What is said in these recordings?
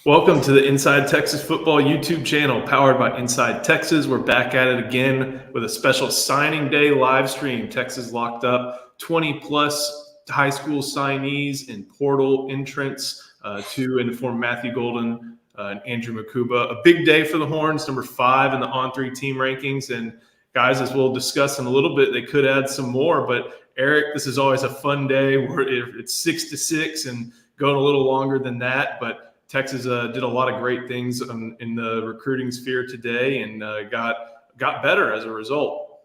Welcome to the Inside Texas Football YouTube channel powered by Inside Texas. We're back at it again with a special signing day live stream. Texas locked up 20 plus high school signees and portal entrants to inform Matthew Golden and Andrew Makuba. A big day for the Horns, number 5 in the on-3 team rankings. And guys, as we'll discuss in a little bit, they could add some more. But Eric, this is always a fun day where it's 6-6 and going a little longer than that. But Texas did a lot of great things in the recruiting sphere today and got better as a result.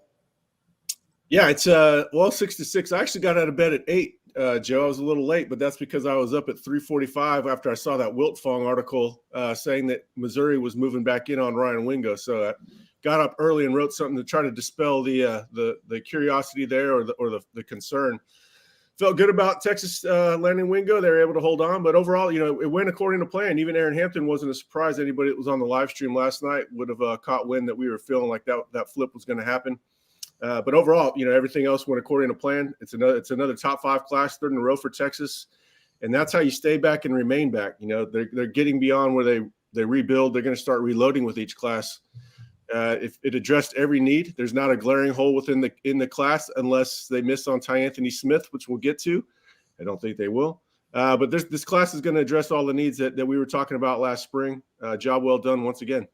Yeah, it's 6-6. I actually got out of bed at 8, Joe. I was a little late, but that's because I was up at 3:45 after I saw that Wiltfong article saying that Missouri was moving back in on Ryan Wingo. So I got up early and wrote something to try to dispel the curiosity there or the concern. Felt good about Texas landing Wingo. They were able to hold on. But overall, it went according to plan. Even Aaron Hampton wasn't a surprise. Anybody that was on the live stream last night would have caught wind that we were feeling like that flip was going to happen. But overall, everything else went according to plan. It's another top 5 class, 3rd in a row for Texas. And that's how you stay back and remain back. They're getting beyond where they rebuild. They're going to start reloading with each class. If it addressed every need, there's not a glaring hole in the class unless they miss on Tyanthony Smith, which we'll get to. I don't think they will. But this class is going to address all the needs that we were talking about last spring. Job well done once again.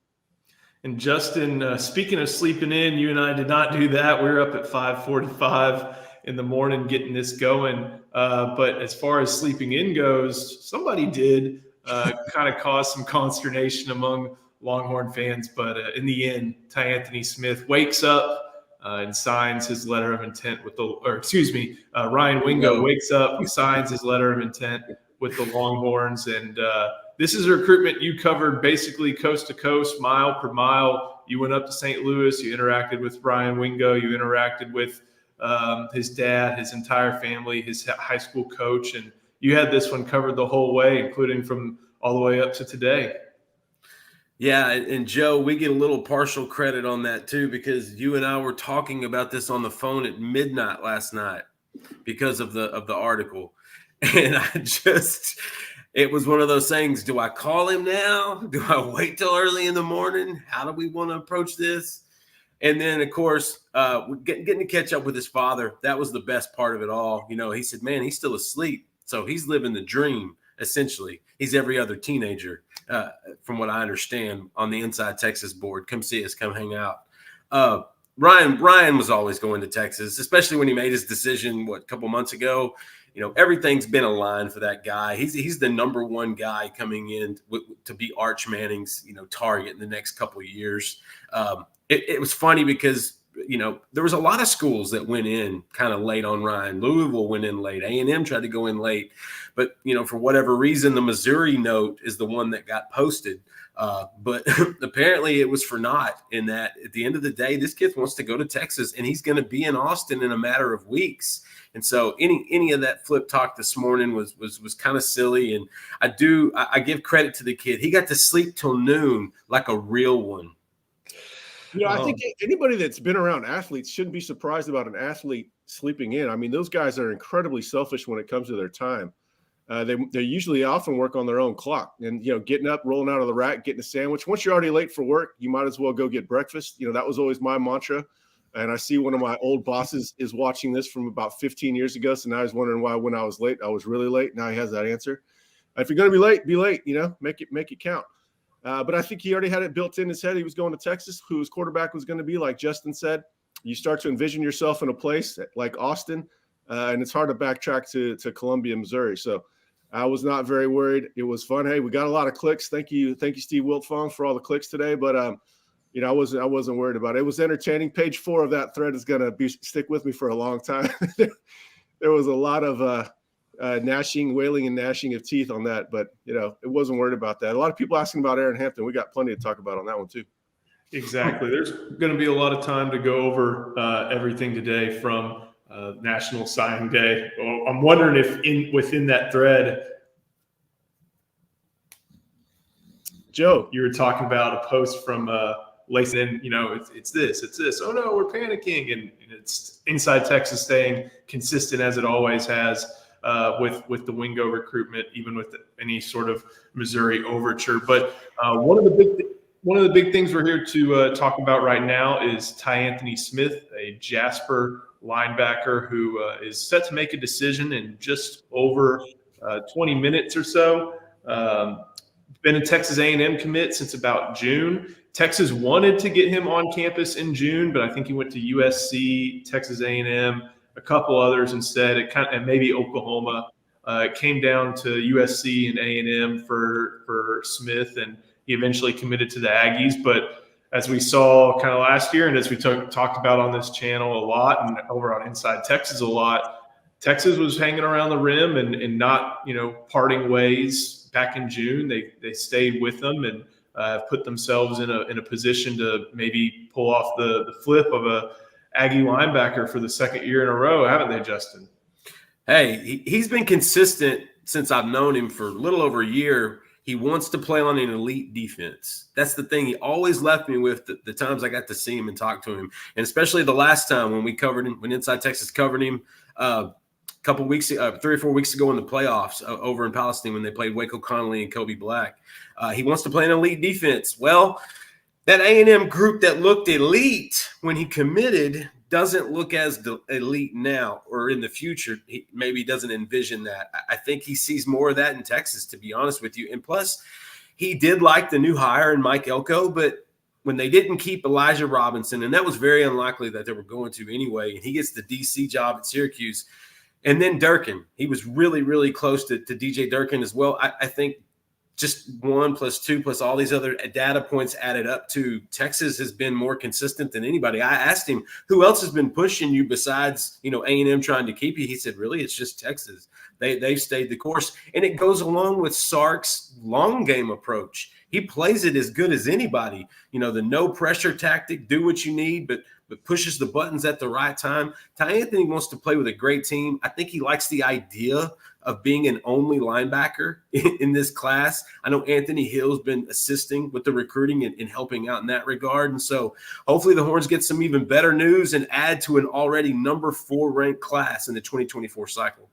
And Justin, speaking of sleeping in, you and I did not do that. We were up at 5:45 in the morning getting this going. But as far as sleeping in goes, somebody did kind of cause some consternation among Longhorn fans, but in the end, Tyanthony Smith wakes up and signs his letter of intent Ryan Wingo wakes up and signs his letter of intent with the Longhorns. And this is a recruitment you covered basically coast to coast, mile per mile. You went up to St. Louis, you interacted with Ryan Wingo, you interacted with his dad, his entire family, his high school coach, and you had this one covered the whole way, including from all the way up to today. Yeah, and Joe, we get a little partial credit on that too, because you and I were talking about this on the phone at midnight last night because of the article. And it was one of those things, do I call him now? Do I wait till early in the morning? How do we want to approach this? And then, of course, getting to catch up with his father, that was the best part of it all. He said, man, he's still asleep. So he's living the dream, essentially. He's every other teenager. From what I understand, on the Inside Texas board. Come see us, come hang out. Ryan was always going to Texas, especially when he made his decision, a couple months ago. Everything's been aligned for that guy. He's the number one guy coming in to be Arch Manning's, target in the next couple of years. It was funny because, there was a lot of schools that went in kind of late on Ryan. Louisville went in late. A&M tried to go in late. But, for whatever reason, the Missouri note is the one that got posted. But apparently it was for naught, in that at the end of the day, this kid wants to go to Texas, and he's going to be in Austin in a matter of weeks. And so any of that flip talk this morning was kind of silly. And I give credit to the kid. He got to sleep till noon like a real one. I think anybody that's been around athletes shouldn't be surprised about an athlete sleeping in. I mean, those guys are incredibly selfish when it comes to their time. They usually often work on their own clock, and getting up, rolling out of the rack, getting a sandwich. Once you're already late for work, you might as well go get breakfast. That was always my mantra. And I see one of my old bosses is watching this from about 15 years ago. So now he's wondering why when I was late, I was really late. Now he has that answer. If you're going to be late, make it count. But I think he already had it built in his head. He was going to Texas, who his quarterback was going to be. Like Justin said, you start to envision yourself in a place like Austin, and it's hard to backtrack to Columbia, Missouri. So I was not very worried. It was fun. Hey, we got a lot of clicks. Thank you, Steve Wiltfong, for all the clicks today. But I wasn't worried about it. It was entertaining. Page 4 of that thread is going to stick with me for a long time. There was a lot of wailing and gnashing of teeth on that, but it wasn't worried about that. A lot of people asking about Aaron Hampton. We got plenty to talk about on that one too. Exactly. There's going to be a lot of time to go over everything today from National Signing Day. Well, I'm wondering if within that thread, Joe, you were talking about a post from Lacey, and it's this. Oh no, we're panicking, and it's Inside Texas staying consistent as it always has. with the Wingo recruitment, even with any sort of Missouri overture. But one of the big things we're here to talk about right now is Tyanthony Smith, a Jasper linebacker who is set to make a decision in just over 20 minutes or so. Been a Texas A&M commit since about June. Texas wanted to get him on campus in June, but I think he went to USC, Texas A&M, a couple others instead. And maybe Oklahoma. It came down to USC and A&M for Smith, and he eventually committed to the Aggies. But as we saw kind of last year, and as we talked about on this channel a lot and over on Inside Texas a lot, Texas was hanging around the rim and not, parting ways. Back in June, they stayed with them and put themselves in a position to maybe pull off the flip of a Aggie linebacker for the second year in a row, haven't they, Justin? Hey, he's been consistent since I've known him for a little over a year. He wants to play on an elite defense. That's the thing he always left me with the times I got to see him and talk to him, and especially the last time when we covered him, when Inside Texas covered him. Couple weeks, 3 or 4 weeks ago in the playoffs over in Palestine when they played Waco Connolly and Kobe Black. He wants to play an elite defense. Well, that A&M group that looked elite when he committed doesn't look as elite now or in the future. He maybe doesn't envision that. I think he sees more of that in Texas, to be honest with you. And plus, he did like the new hire in Mike Elko, but when they didn't keep Elijah Robinson, and that was very unlikely that they were going to anyway, and he gets the DC job at Syracuse. And then Durkin, he was really, really close to DJ Durkin as well. I think just 1 + 2 + all these other data points added up to Texas has been more consistent than anybody. I asked him, who else has been pushing you besides, A&M trying to keep you? He said, really, it's just Texas. They've stayed the course. And it goes along with Sark's long game approach. He plays it as good as anybody. The no pressure tactic, do what you need, but pushes the buttons at the right time. Tyanthony wants to play with a great team. I think he likes the idea of being an only linebacker in this class. I know Anthony Hill's been assisting with the recruiting and helping out in that regard. And so hopefully the Horns get some even better news and add to an already number 4 ranked class in the 2024 cycle.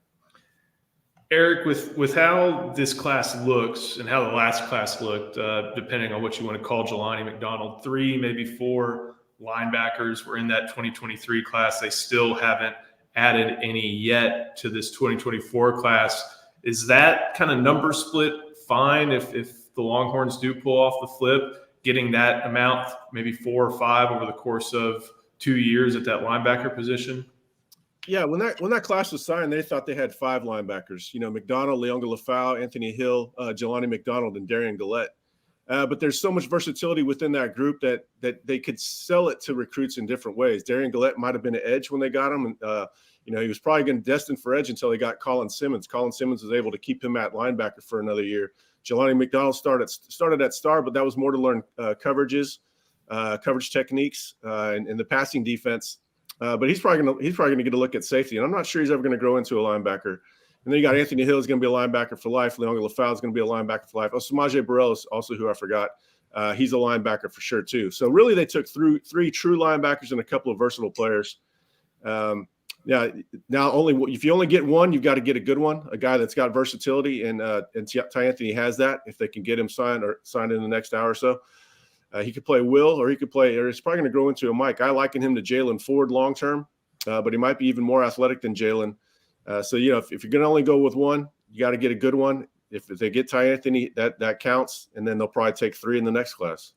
Eric, with how this class looks and how the last class looked, depending on what you want to call Jelani McDonald, 3, maybe 4 linebackers were in that 2023 class. They still haven't added any yet to this 2024 class. Is that kind of number split fine if the Longhorns do pull off the flip, getting that amount, maybe 4 or 5 over the course of 2 years at that linebacker position? Yeah, when that class was signed, they thought they had 5 linebackers. McDonald, Leonga Lafau, Anthony Hill, Jelani McDonald, and Darian Gillette. But there's so much versatility within that group that they could sell it to recruits in different ways. Darian Gillette might have been an edge when they got him. And, he was probably going to destined for edge until he got Colin Simmons. Colin Simmons was able to keep him at linebacker for another year. Jelani McDonald started at star, but that was more to learn coverages, coverage techniques, and the passing defense. But he's probably going to get a look at safety. And I'm not sure he's ever going to grow into a linebacker. And then you got Anthony Hill is going to be a linebacker for life. Leonga Lafau is going to be a linebacker for life. Samaje Burrell is also who I forgot. He's a linebacker for sure too. So really they took 3 true linebackers and a couple of versatile players. Now if you only get one, you've got to get a good one, a guy that's got versatility, and Tyanthony has that. If they can get him signed in the next hour or so, he could play Will, or he could play, or he's probably going to grow into a Mike. I liken him to Jalen Ford long term, but he might be even more athletic than Jalen. So if you're going to only go with one, you got to get a good one. If they get Tyanthony, that counts, and then they'll probably take 3 in the next class.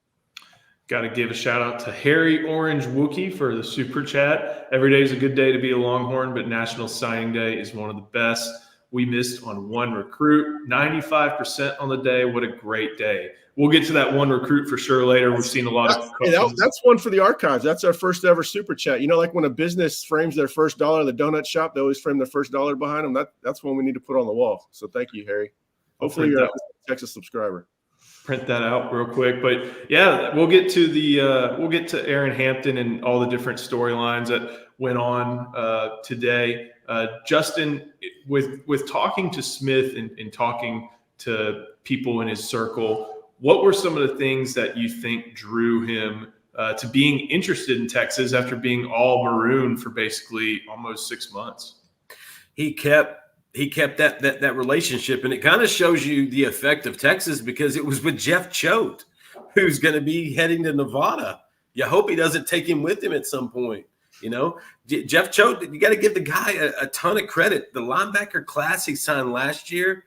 Got to give a shout out to Harry Orange Wookie for the super chat. Every day is a good day to be a Longhorn, but National Signing Day is one of the best. We missed on 1 recruit, 95% on the day. What a great day. We'll get to that 1 recruit for sure later. We've seen a lot of questions. That's one for the archives. That's our first ever super chat. Like when a business frames their first dollar at the donut shop, they always frame their first dollar behind them. That's one we need to put on the wall. So thank you, Harry. Hopefully you're a Texas subscriber. Print that out real quick. But yeah, we'll get to Aaron Hampton and all the different storylines that went on today. Justin, with talking to Smith and talking to people in his circle, what were some of the things that you think drew him to being interested in Texas after being all maroon for basically almost 6 months? He kept he kept that relationship, and it kind of shows you the effect of Texas because it was with Jeff Choate, who's going to be heading to Nevada. You hope he doesn't take him with him at some point. Jeff Choate, you got to give the guy a ton of credit. The linebacker class he signed last year,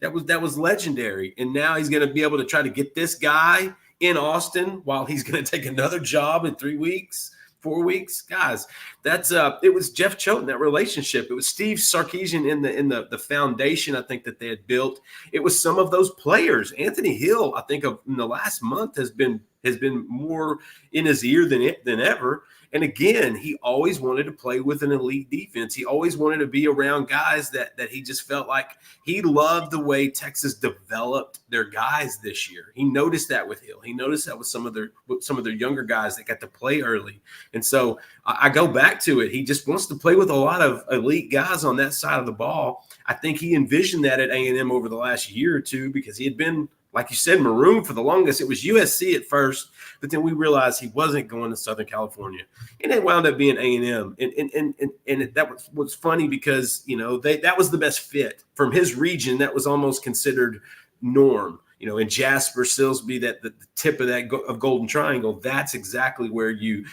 that was legendary, and now he's going to be able to try to get this guy in Austin while he's going to take another job in 3 weeks. 4 weeks, guys. That's it was Jeff Choate in that relationship. It was Steve Sarkeesian in the foundation, I think, that they had built. It was some of those players. Anthony Hill, I think, in the last month has been more in his ear than ever. And again, he always wanted to play with an elite defense. He always wanted to be around guys that he just felt like he loved the way Texas developed their guys this year. He noticed that with Hill. He noticed that with some of their younger guys that got to play early. And so I go back to it. He just wants to play with a lot of elite guys on that side of the ball. I think he envisioned that at A&M over the last year or two because he had been, like you said, marooned for the longest. It was USC at first, but then we realized he wasn't going to Southern California, and it wound up being A&M. And that was funny because that was the best fit from his region. That was almost considered norm. In Jasper, Silsbee, that the tip of that of Golden Triangle. That's exactly where you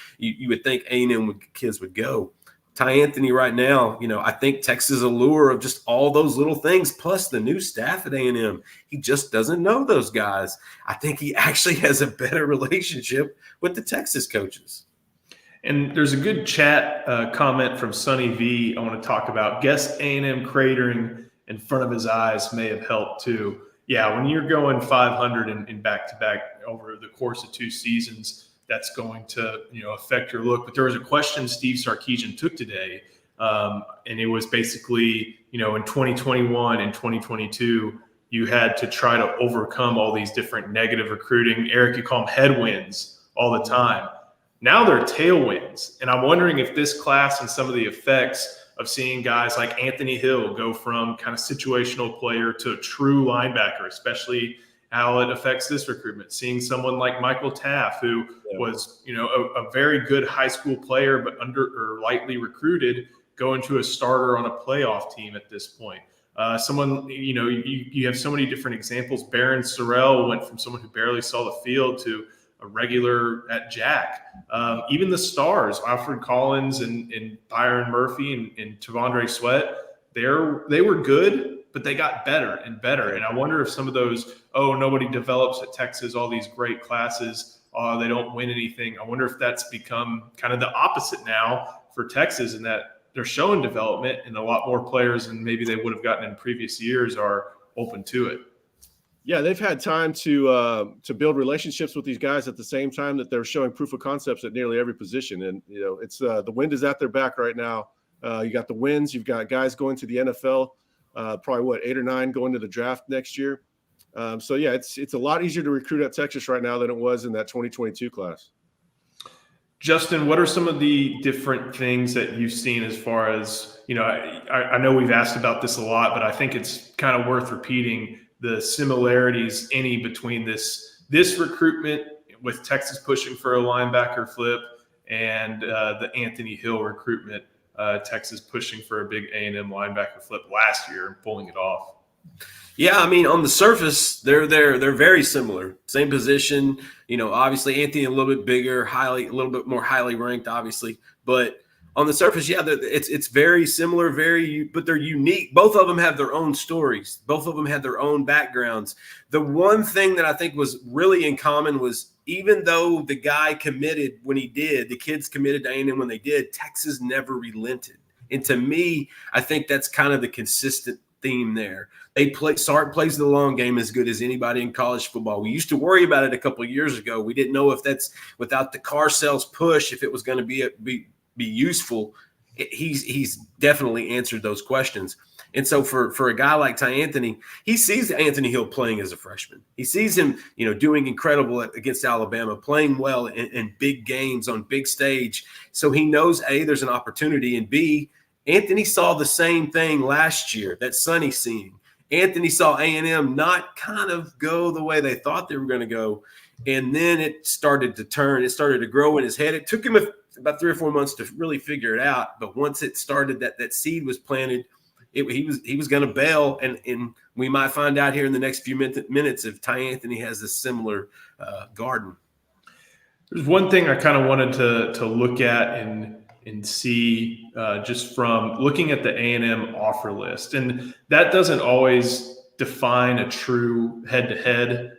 would think A&M kids would go. Tyanthony right now, I think Texas' allure of just all those little things, plus the new staff at A&M, he just doesn't know those guys. I think he actually has a better relationship with the Texas coaches. And there's a good chat comment from Sonny V. I want to talk about. Guess A&M cratering in front of his eyes may have helped too. Yeah, when you're going 500 in back-to-back over the course of 2 seasons, that's going to affect your look. But there was a question Steve Sarkeesian took today, and it was basically, in 2021 and 2022, you had to try to overcome all these different negative recruiting. Eric, you call them headwinds all the time. Now they're tailwinds. And I'm wondering if this class and some of the effects of seeing guys like Anthony Hill go from kind of situational player to a true linebacker, especially how it affects this recruitment. Seeing someone like Michael Taff, who was, a very good high school player, but lightly recruited, go into a starter on a playoff team at this point. Someone, you have so many different examples. Barron Sorrell went from someone who barely saw the field to a regular at Jack. Even the stars, Alfred Collins and Byron Murphy and Tavondre Sweat, they were good, but they got better and better. And I wonder if some of those, nobody develops at Texas, all these great classes, they don't win anything. I wonder if that's become kind of the opposite now for Texas, and that they're showing development, and a lot more players than maybe they would have gotten in previous years are open to it. Yeah, they've had time to build relationships with these guys at the same time that they're showing proof of concepts at nearly every position. And, it's the wind is at their back right now. You got the wins. You've got guys going to the NFL, probably 8 or 9 going to the draft next year. So, yeah, it's a lot easier to recruit at Texas right now than it was in that 2022 class. Justin, what are some of the different things that you've seen as far as, I know we've asked about this a lot, but I think it's kind of worth repeating the similarities between this recruitment with Texas pushing for a linebacker flip and the Anthony Hill recruitment, Texas pushing for a big A&M linebacker flip last year and pulling it off. Yeah, I mean, on the surface, they're very similar. Same position, obviously Anthony a little bit bigger, a little bit more highly ranked, obviously. But on the surface, yeah, it's very similar, but they're unique. Both of them have their own stories. Both of them had their own backgrounds. The one thing that I think was really in common was even though the guy committed when he did, the kids committed to A&M when they did, Texas never relented. And to me, I think that's kind of the consistent theme there. Sark plays the long game as good as anybody in college football. We used to worry about it a couple of years ago. We didn't know if that's without the car sales push, if it was going to be useful. He's definitely answered those questions. And so for a guy like Tyanthony, he sees Anthony Hill playing as a freshman. He sees him, doing incredible against Alabama, playing well in big games on big stage. So he knows, A, there's an opportunity, and B, Anthony saw the same thing last year that Sonny's seeing. Anthony saw A&M not kind of go the way they thought they were going to go, and then it started to turn. It started to grow in his head. It took him about 3 or 4 months to really figure it out, but once it started, that seed was planted, he was going to bail, and we might find out here in the next few minutes if Tyanthony has a similar garden. There's one thing I kind of wanted to look at and see just from looking at the A&M offer list, and that doesn't always define a true head-to-head.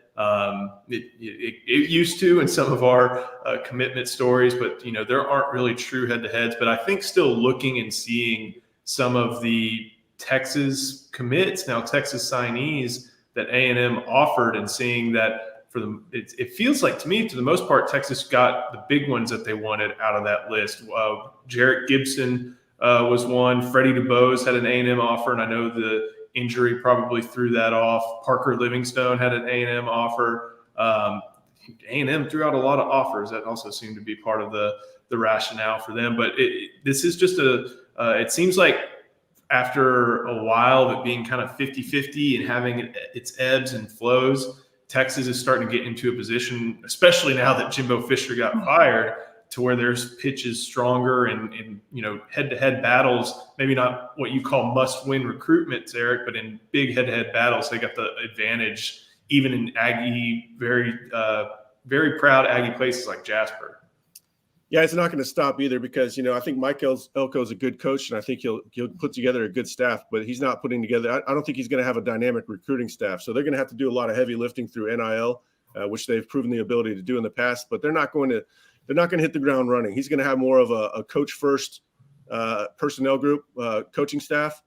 It used to in some of our commitment stories, but there aren't really true head-to-heads. But I think still looking and seeing some of the Texas commits, now Texas signees that A&M offered, and seeing that it feels like to me, to the most part, Texas got the big ones that they wanted out of that list. Jarrett Gibson was one. Freddie DuBose had an A&M offer, and I know the injury probably threw that off. Parker Livingstone had an A&M offer. A&M threw out a lot of offers. That also seemed to be part of the rationale for them. But this is just it seems like after a while of it being kind of 50-50 and having its ebbs and flows, Texas is starting to get into a position, especially now that Jimbo Fisher got fired, to where there's pitches stronger and head-to-head battles, maybe not what you call must-win recruitments, Eric, but in big head-to-head battles, they got the advantage, even in Aggie, very proud Aggie places like Jasper. Yeah, it's not going to stop either because, I think Mike Elko is a good coach, and I think he'll put together a good staff, but he's not putting together – I don't think he's going to have a dynamic recruiting staff. So they're going to have to do a lot of heavy lifting through NIL, which they've proven the ability to do in the past, but they're not going to hit the ground running. He's going to have more of a coach-first personnel group, coaching staff,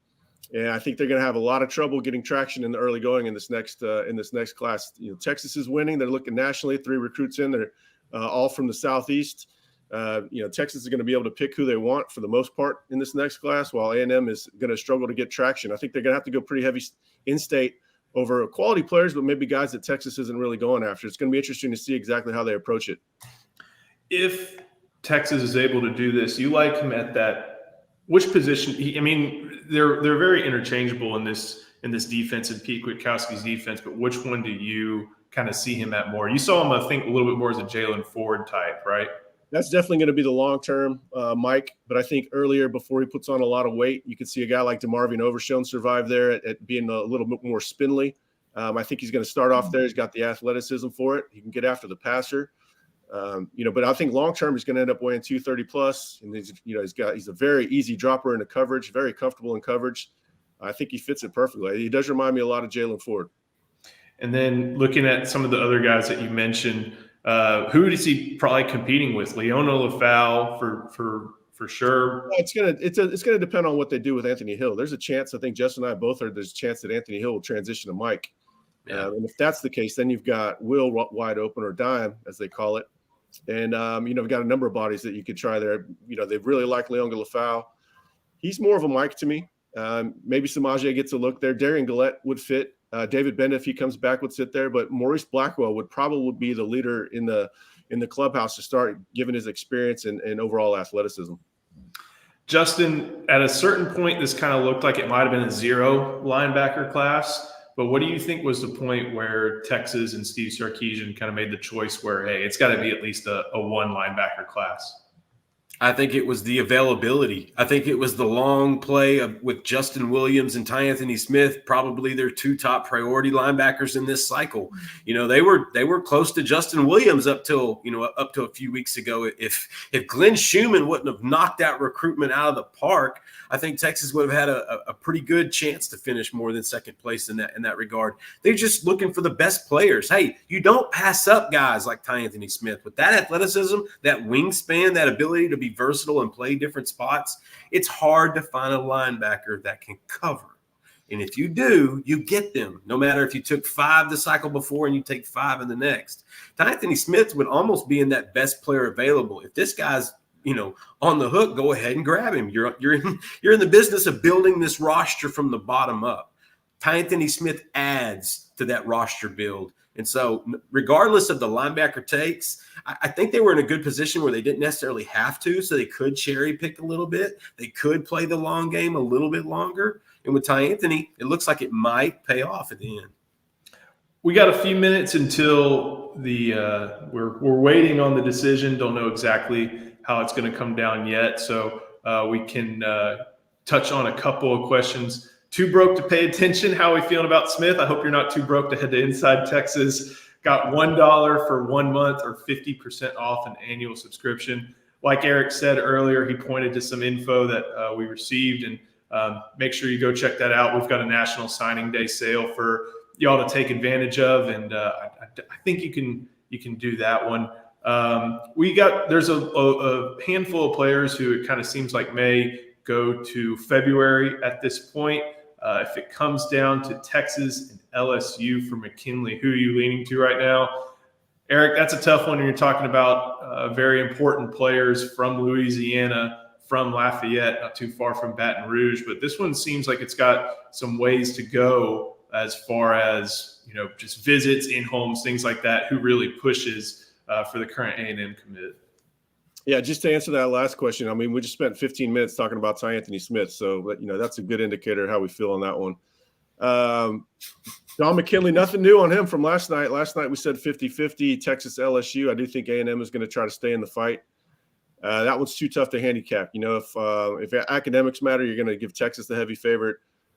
and I think they're going to have a lot of trouble getting traction in the early going in this next class. Texas is winning. They're looking nationally, 3 recruits in. They're all from the Southeast. Texas is going to be able to pick who they want for the most part in this next class, while A&M is going to struggle to get traction. I think they're going to have to go pretty heavy in-state over quality players, but maybe guys that Texas isn't really going after. It's going to be interesting to see exactly how they approach it. If Texas is able to do this, you like him at that which position? They're very interchangeable in this defense and Pete Kwiatkowski's defense, but which one do you kind of see him at more? You saw him, I think, a little bit more as a Jalen Ford type, right? That's definitely going to be the long-term Mike, but I think earlier, before he puts on a lot of weight, you could see a guy like DeMarvion Overshone survive there at being a little bit more spindly. I think he's going to start off there. He's got the athleticism for it. He can get after the passer. But I think long-term he's going to end up weighing 230 plus, and he's a very easy dropper into coverage, very comfortable in coverage. I think he fits it perfectly. He does remind me a lot of Jalen Ford. And then looking at some of the other guys that you mentioned, who is he probably competing with? Leona Lafau for sure. It's gonna depend on what they do with Anthony Hill. There's a chance. I think Justin and I both heard there's a chance that Anthony Hill will transition to Mike. Yeah. And if that's the case, then you've got Will wide open, or Dime as they call it. And we've got a number of bodies that you could try there. They really like Leona Lafau. He's more of a Mike to me. Maybe Samaje gets a look there. Darian Gillette would fit. David Benda, if he comes back, would sit there, but Maurice Blackwell would probably be the leader in the clubhouse to start, given his experience and overall athleticism. Justin, at a certain point, this kind of looked like it might have been a 0 linebacker class, but what do you think was the point where Texas and Steve Sarkeesian kind of made the choice where, hey, it's got to be at least a 1 linebacker class? I think it was the availability. I think it was the long play with Justin Williams and Tyanthony Smith, probably their 2 top priority linebackers in this cycle. They were close to Justin Williams up to a few weeks ago. If Glenn Schumann wouldn't have knocked that recruitment out of the park, I think Texas would have had a pretty good chance to finish more than second place in that regard. They're just looking for the best players. Hey, you don't pass up guys like Tyanthony Smith with that athleticism, that wingspan, that ability to be versatile and play different spots. It's hard to find a linebacker that can cover. And if you do, you get them, no matter if you took 5 the cycle before and you take 5 in the next. Tyanthony Smith would almost be in that best player available. If this guy's on the hook, go ahead and grab him. You're in the business of building this roster from the bottom up. Tyanthony Smith adds to that roster build. And so regardless of the linebacker takes, I think they were in a good position where they didn't necessarily have to, so they could cherry pick a little bit. They could play the long game a little bit longer. And with Tyanthony, it looks like it might pay off at the end. We got a few minutes until we're waiting on the decision. Don't know exactly how it's going to come down yet. So we can touch on a couple of questions. Too broke to pay attention. How are we feeling about Smith? I hope you're not too broke to head to Inside Texas. Got $1 for 1 month or 50% off an annual subscription. Like Eric said earlier, he pointed to some info that we received, and make sure you go check that out. We've got a National Signing Day sale for y'all to take advantage of, and I think you can do that one. There's a handful of players who it kind of seems like may go to February at this point. If it comes down to Texas and LSU for McKinley, who are you leaning to right now? Eric, that's a tough one when you're talking about very important players from Louisiana, from Lafayette, not too far from Baton Rouge. But this one seems like it's got some ways to go as far as, just visits, in-homes, things like that. Who really pushes for the current A&M commit? Yeah, just to answer that last question, I mean, we just spent 15 minutes talking about Tyanthony Smith, so that's a good indicator of how we feel on that one. Don McKinley, nothing new on him from last night. Last night we said 50-50 Texas LSU. I do think A&M is going to try to stay in the fight. That one's too tough to handicap. If academics matter, you're going to give Texas the heavy favorite.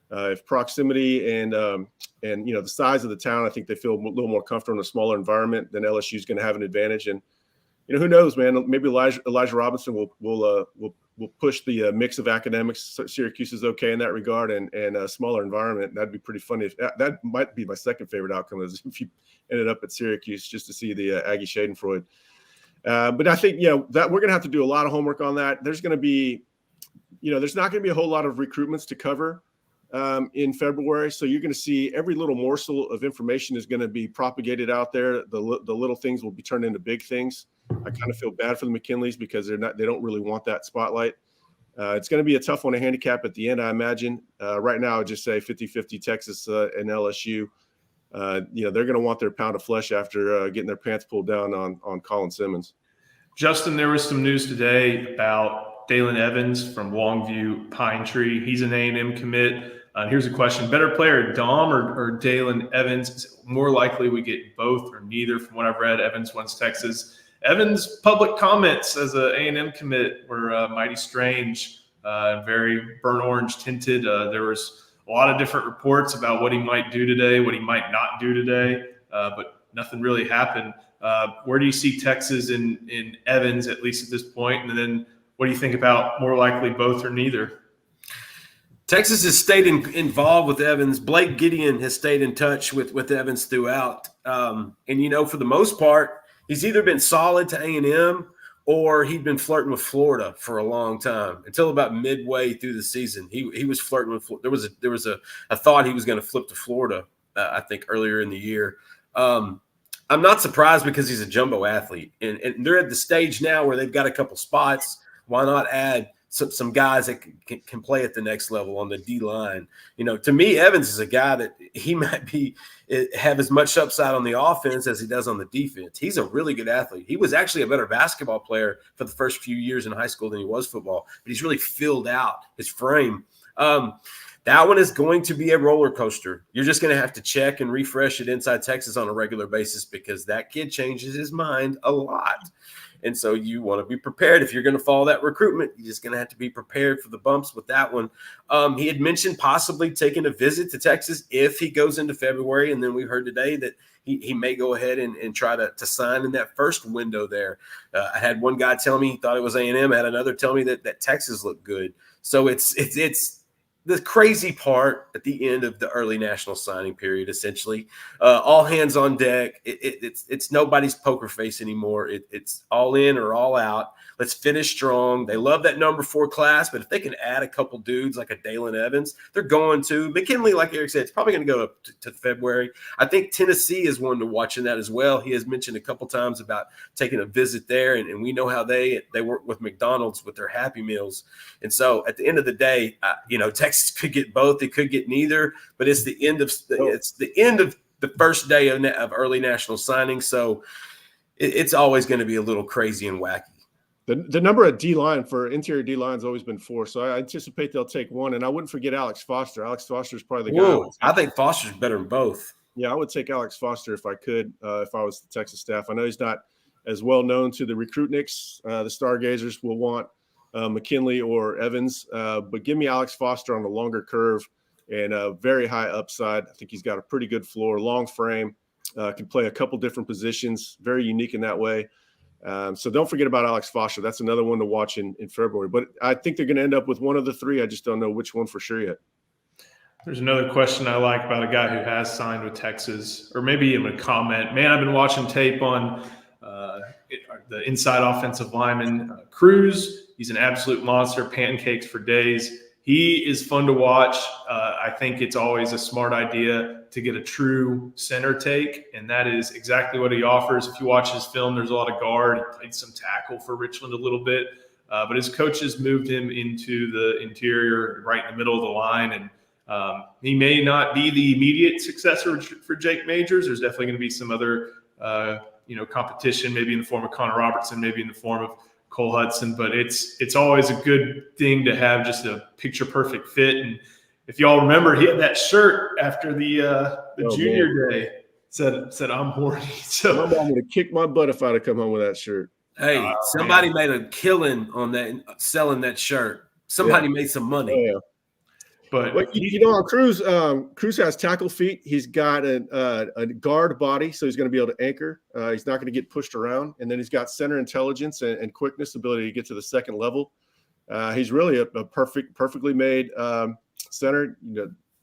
If proximity and the size of the town, I think they feel a little more comfortable in a smaller environment, then LSU is going to have an advantage. And who knows, man? Maybe Elijah Robinson will push the mix of academics. Syracuse is okay in that regard, and a smaller environment. That'd be pretty funny. That might be my second favorite outcome, is if you ended up at Syracuse just to see the Aggie Schadenfreude. But I think that we're going to have to do a lot of homework on that. There's going to be, there's not going to be a whole lot of recruitments to cover in February. So you're going to see every little morsel of information is going to be propagated out there. The little things will be turned into big things. I kind of feel bad for the McKinleys because they don't really want that spotlight. It's going to be a tough one to handicap at the end, I imagine. Right now, I would just say 50-50 Texas and LSU. They're going to want their pound of flesh after getting their pants pulled down on Colin Simmons. Justin, there was some news today about Dalen Evans from Longview Pine Tree. He's an A&M commit. Here's a question. Better player, Dom or Dalen Evans? Is it more likely we get both or neither? From what I've read, Evans wants Texas. Evans' public comments as a A&M commit were mighty strange, very burnt orange tinted. There was a lot of different reports about what he might do today, what he might not do today, but nothing really happened. Where do you see Texas in Evans, at least at this point? And then what do you think about more likely both or neither? Texas has stayed involved with Evans. Blake Gideon has stayed in touch with Evans throughout. And, for the most part, he's either been solid to A&M or he'd been flirting with Florida for a long time until about midway through the season. He was flirting with Florida. There was a thought he was going to flip to Florida, I think, earlier in the year. I'm not surprised because he's a jumbo athlete. And they're at the stage now where they've got a couple spots. Why not add some guys that can play at the next level on the D line? To me, Evans is a guy that he might have as much upside on the offense as he does on the defense. He's a really good athlete. He was actually a better basketball player for the first few years in high school than he was football, but he's really filled out his frame. That one is going to be a roller coaster. You're just going to have to check and refresh at Inside Texas on a regular basis because that kid changes his mind a lot. And so you want to be prepared. If you're going to follow that recruitment, you're just going to have to be prepared for the bumps with that one. He had mentioned possibly taking a visit to Texas if he goes into February. And then we heard today that he may go ahead and try to sign in that first window there. I had one guy tell me he thought it was A&M. I had another tell me that Texas looked good. So it's the crazy part at the end of the early national signing period, essentially. All hands on deck. It's nobody's poker face anymore. It's all in or all out. Let's finish strong. They love that number 4 class, but if they can add a couple dudes like a Dalen Evans, they're going to. McKinley, like Eric said, it's probably going to go up to February. I think Tennessee is one to watch in that as well. He has mentioned a couple times about taking a visit there, and we know how they work with McDonald's with their Happy Meals. And so at the end of the day, Texas could get both. They could get neither, but it's the end of the first day of early national signing. So it's always going to be a little crazy and wacky. The number of D-line for interior D-line has always been 4, so I anticipate they'll take one. And I wouldn't forget Alex Foster. Alex Foster is probably the guy. I think Foster's better than both. Yeah, I would take Alex Foster if I could, if I was the Texas staff. I know he's not as well known to the recruitniks. The Stargazers will want McKinley or Evans, but give me Alex Foster on a longer curve and a very high upside. I think he's got a pretty good floor, long frame, can play a couple different positions, very unique in that way. So don't forget about Alex Foster. That's another one to watch in February. But I think they're going to end up with one of the three. I just don't know which one for sure yet. There's another question I like about a guy who has signed with Texas, or maybe even a comment. Man, I've been watching tape on the inside offensive lineman, Cruz. He's an absolute monster, pancakes for days. He is fun to watch. I think it's always a smart idea to get a true center take, and that is exactly what he offers. If you watch his film, there's a lot of guard. He played some tackle for Richland a little bit, but his coaches moved him into the interior, right in the middle of the line, and he may not be the immediate successor for Jake Majors. There's definitely going to be some other competition, maybe in the form of Connor Robertson, maybe in the form of Cole Hudson, but it's always a good thing to have just a picture perfect fit. And if y'all remember, he had that shirt after the junior day said I'm horny. So I'm going to kick my butt if I'd have come home with that shirt. Hey, somebody made a killing on that, selling that shirt. Somebody made some money. Oh, yeah. But on Cruz, Cruz has tackle feet. He's got a guard body, so he's going to be able to anchor. He's not going to get pushed around. And then he's got center intelligence and quickness, ability to get to the second level. He's really a perfectly made center.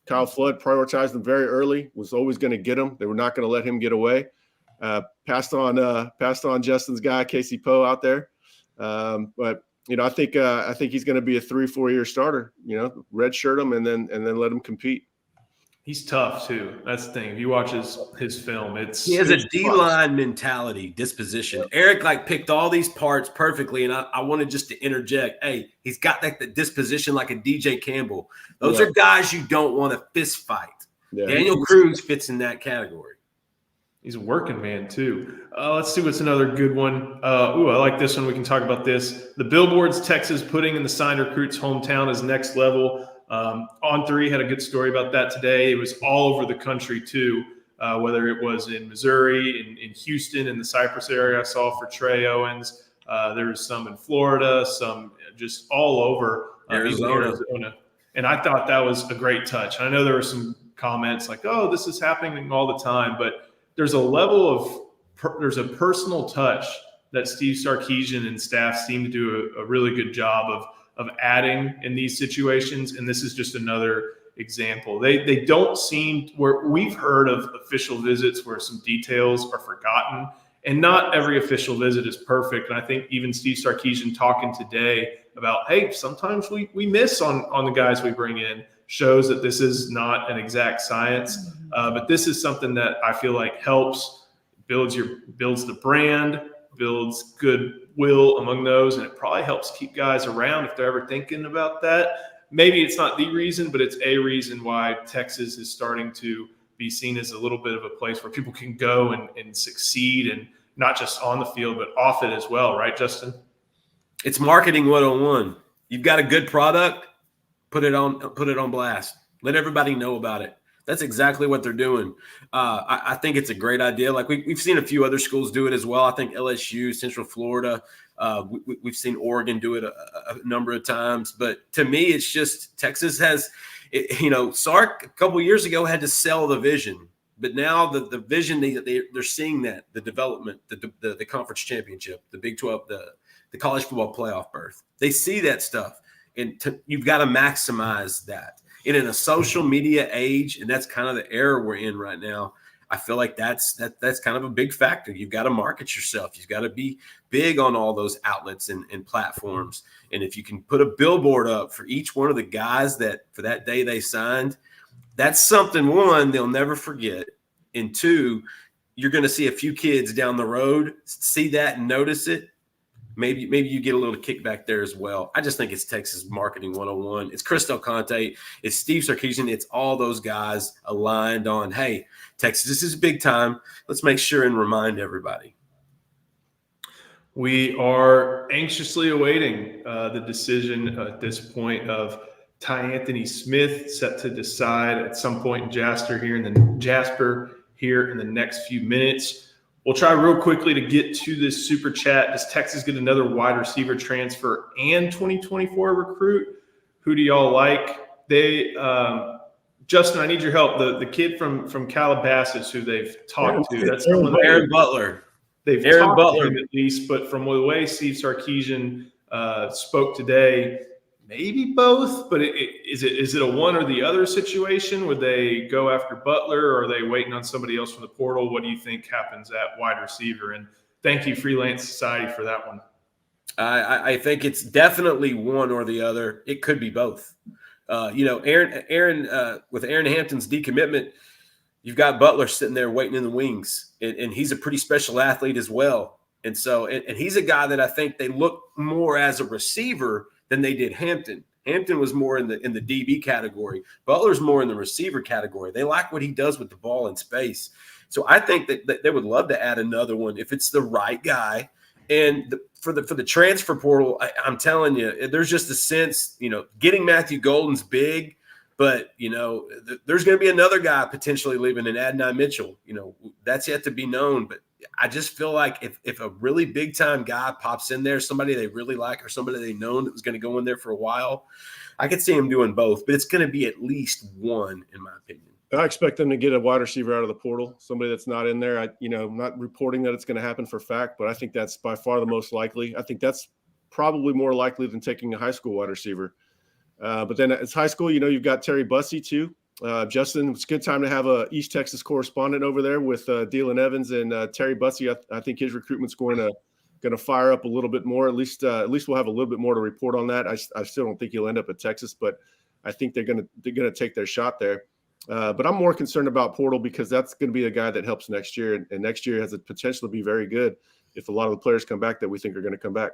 Kyle Flood prioritized him very early, was always going to get him. They were not going to let him get away. Passed on Justin's guy, Casey Poe, out there. But I think he's going to be a 3-4 year starter. Red shirt him and then let him compete. He's tough too. That's the thing. If you watch his film, he has a D-line mentality, disposition. Yep. Eric picked all these parts perfectly, and I wanted just to interject. Hey, he's got the disposition like a DJ Campbell. Those are guys you don't want to fist fight. Yeah. Daniel Cruz fits in that category. He's a working man, too. Let's see what's another good one. I like this one. We can talk about this. The billboards Texas putting in the signed recruit's hometown is next level. On3 had a good story about that today. It was all over the country, too, whether it was in Missouri, in Houston, in the Cypress area I saw for Trey Owens. There was some in Florida, some just all over Arizona. And I thought that was a great touch. I know there were some comments like, oh, this is happening all the time, but there's a level of there's a personal touch that Steve Sarkeesian and staff seem to do a really good job of adding in these situations. And this is just another example. They don't seem where we've heard of official visits where some details are forgotten, and not every official visit is perfect. And I think even Steve Sarkeesian talking today about, hey, sometimes we miss on the guys we bring in, shows that this is not an exact science, but this is something that I feel like helps, builds the brand, builds goodwill among those, and it probably helps keep guys around if they're ever thinking about that. Maybe it's not the reason, but it's a reason why Texas is starting to be seen as a little bit of a place where people can go and succeed, and not just on the field, but off it as well. Right, Justin? It's marketing 101. You've got a good product. Put it on blast. Let everybody know about it. That's exactly what they're doing. I think it's a great idea. Like we've seen a few other schools do it as well. I think LSU, Central Florida, we've seen Oregon do it a number of times. But to me, it's just Texas has, Sark a couple of years ago had to sell the vision. But now the vision, they're seeing that, the development, the conference championship, the Big 12, the college football playoff berth. They see that stuff. And you've got to maximize that. And in a social media age, and that's kind of the era we're in right now, I feel like that's kind of a big factor. You've got to market yourself. You've got to be big on all those outlets and platforms. And if you can put a billboard up for each one of the guys that for that day they signed, that's something, one, they'll never forget. And two, you're going to see a few kids down the road see that and notice it. Maybe you get a little kickback there as well. I just think it's Texas marketing 101. It's Chris Del Conte. It's Steve Sarkeesian. It's all those guys aligned on, hey, Texas, this is big time. Let's make sure and remind everybody. We are anxiously awaiting the decision at this point of Tyanthony Smith, set to decide at some point in Jasper here in the next few minutes. We'll try real quickly to get to this super chat. Does Texas get another wide receiver transfer and 2024 recruit? Who do y'all like? Justin, I need your help. The kid from Calabasas who they've talked to, that's someone Aaron Butler. They've talked to him at least, but from the way Steve Sarkeesian spoke today, maybe both. But is it a one or the other situation? Would they go after Butler, or are they waiting on somebody else from the portal? What do you think happens at wide receiver? And thank you, Freelance Society, for that one. I think it's definitely one or the other. It could be both. Aaron, with Aaron Hampton's decommitment, you've got Butler sitting there waiting in the wings, and he's a pretty special athlete as well. And so, and he's a guy that I think they look more as a receiver than they did Hampton. Hampton was more in the DB category. Butler's more in the receiver category. They like what he does with the ball in space. So I think that they would love to add another one if it's the right guy. And for the transfer portal, I'm telling you, there's just a sense, getting Matthew Golden's big, but, there's going to be another guy potentially leaving, and Adonai Mitchell. That's yet to be known. But I just feel like if a really big-time guy pops in there, somebody they really like or somebody they known that was going to go in there for a while, I could see him doing both. But it's going to be at least one, in my opinion. I expect them to get a wide receiver out of the portal, somebody that's not in there. I'm not reporting that it's going to happen for fact, but I think that's by far the most likely. I think that's probably more likely than taking a high school wide receiver. But then it's high school, you've got Terry Bussey too. Justin, it's a good time to have a East Texas correspondent over there with Dylan Evans and Terry Bussey. I think his recruitment's going to fire up a little bit more. At least we'll have a little bit more to report on that. I still don't think he'll end up at Texas, but I think they're going to take their shot there. But I'm more concerned about portal because that's going to be a guy that helps next year, and next year has the potential to be very good if a lot of the players come back that we think are going to come back.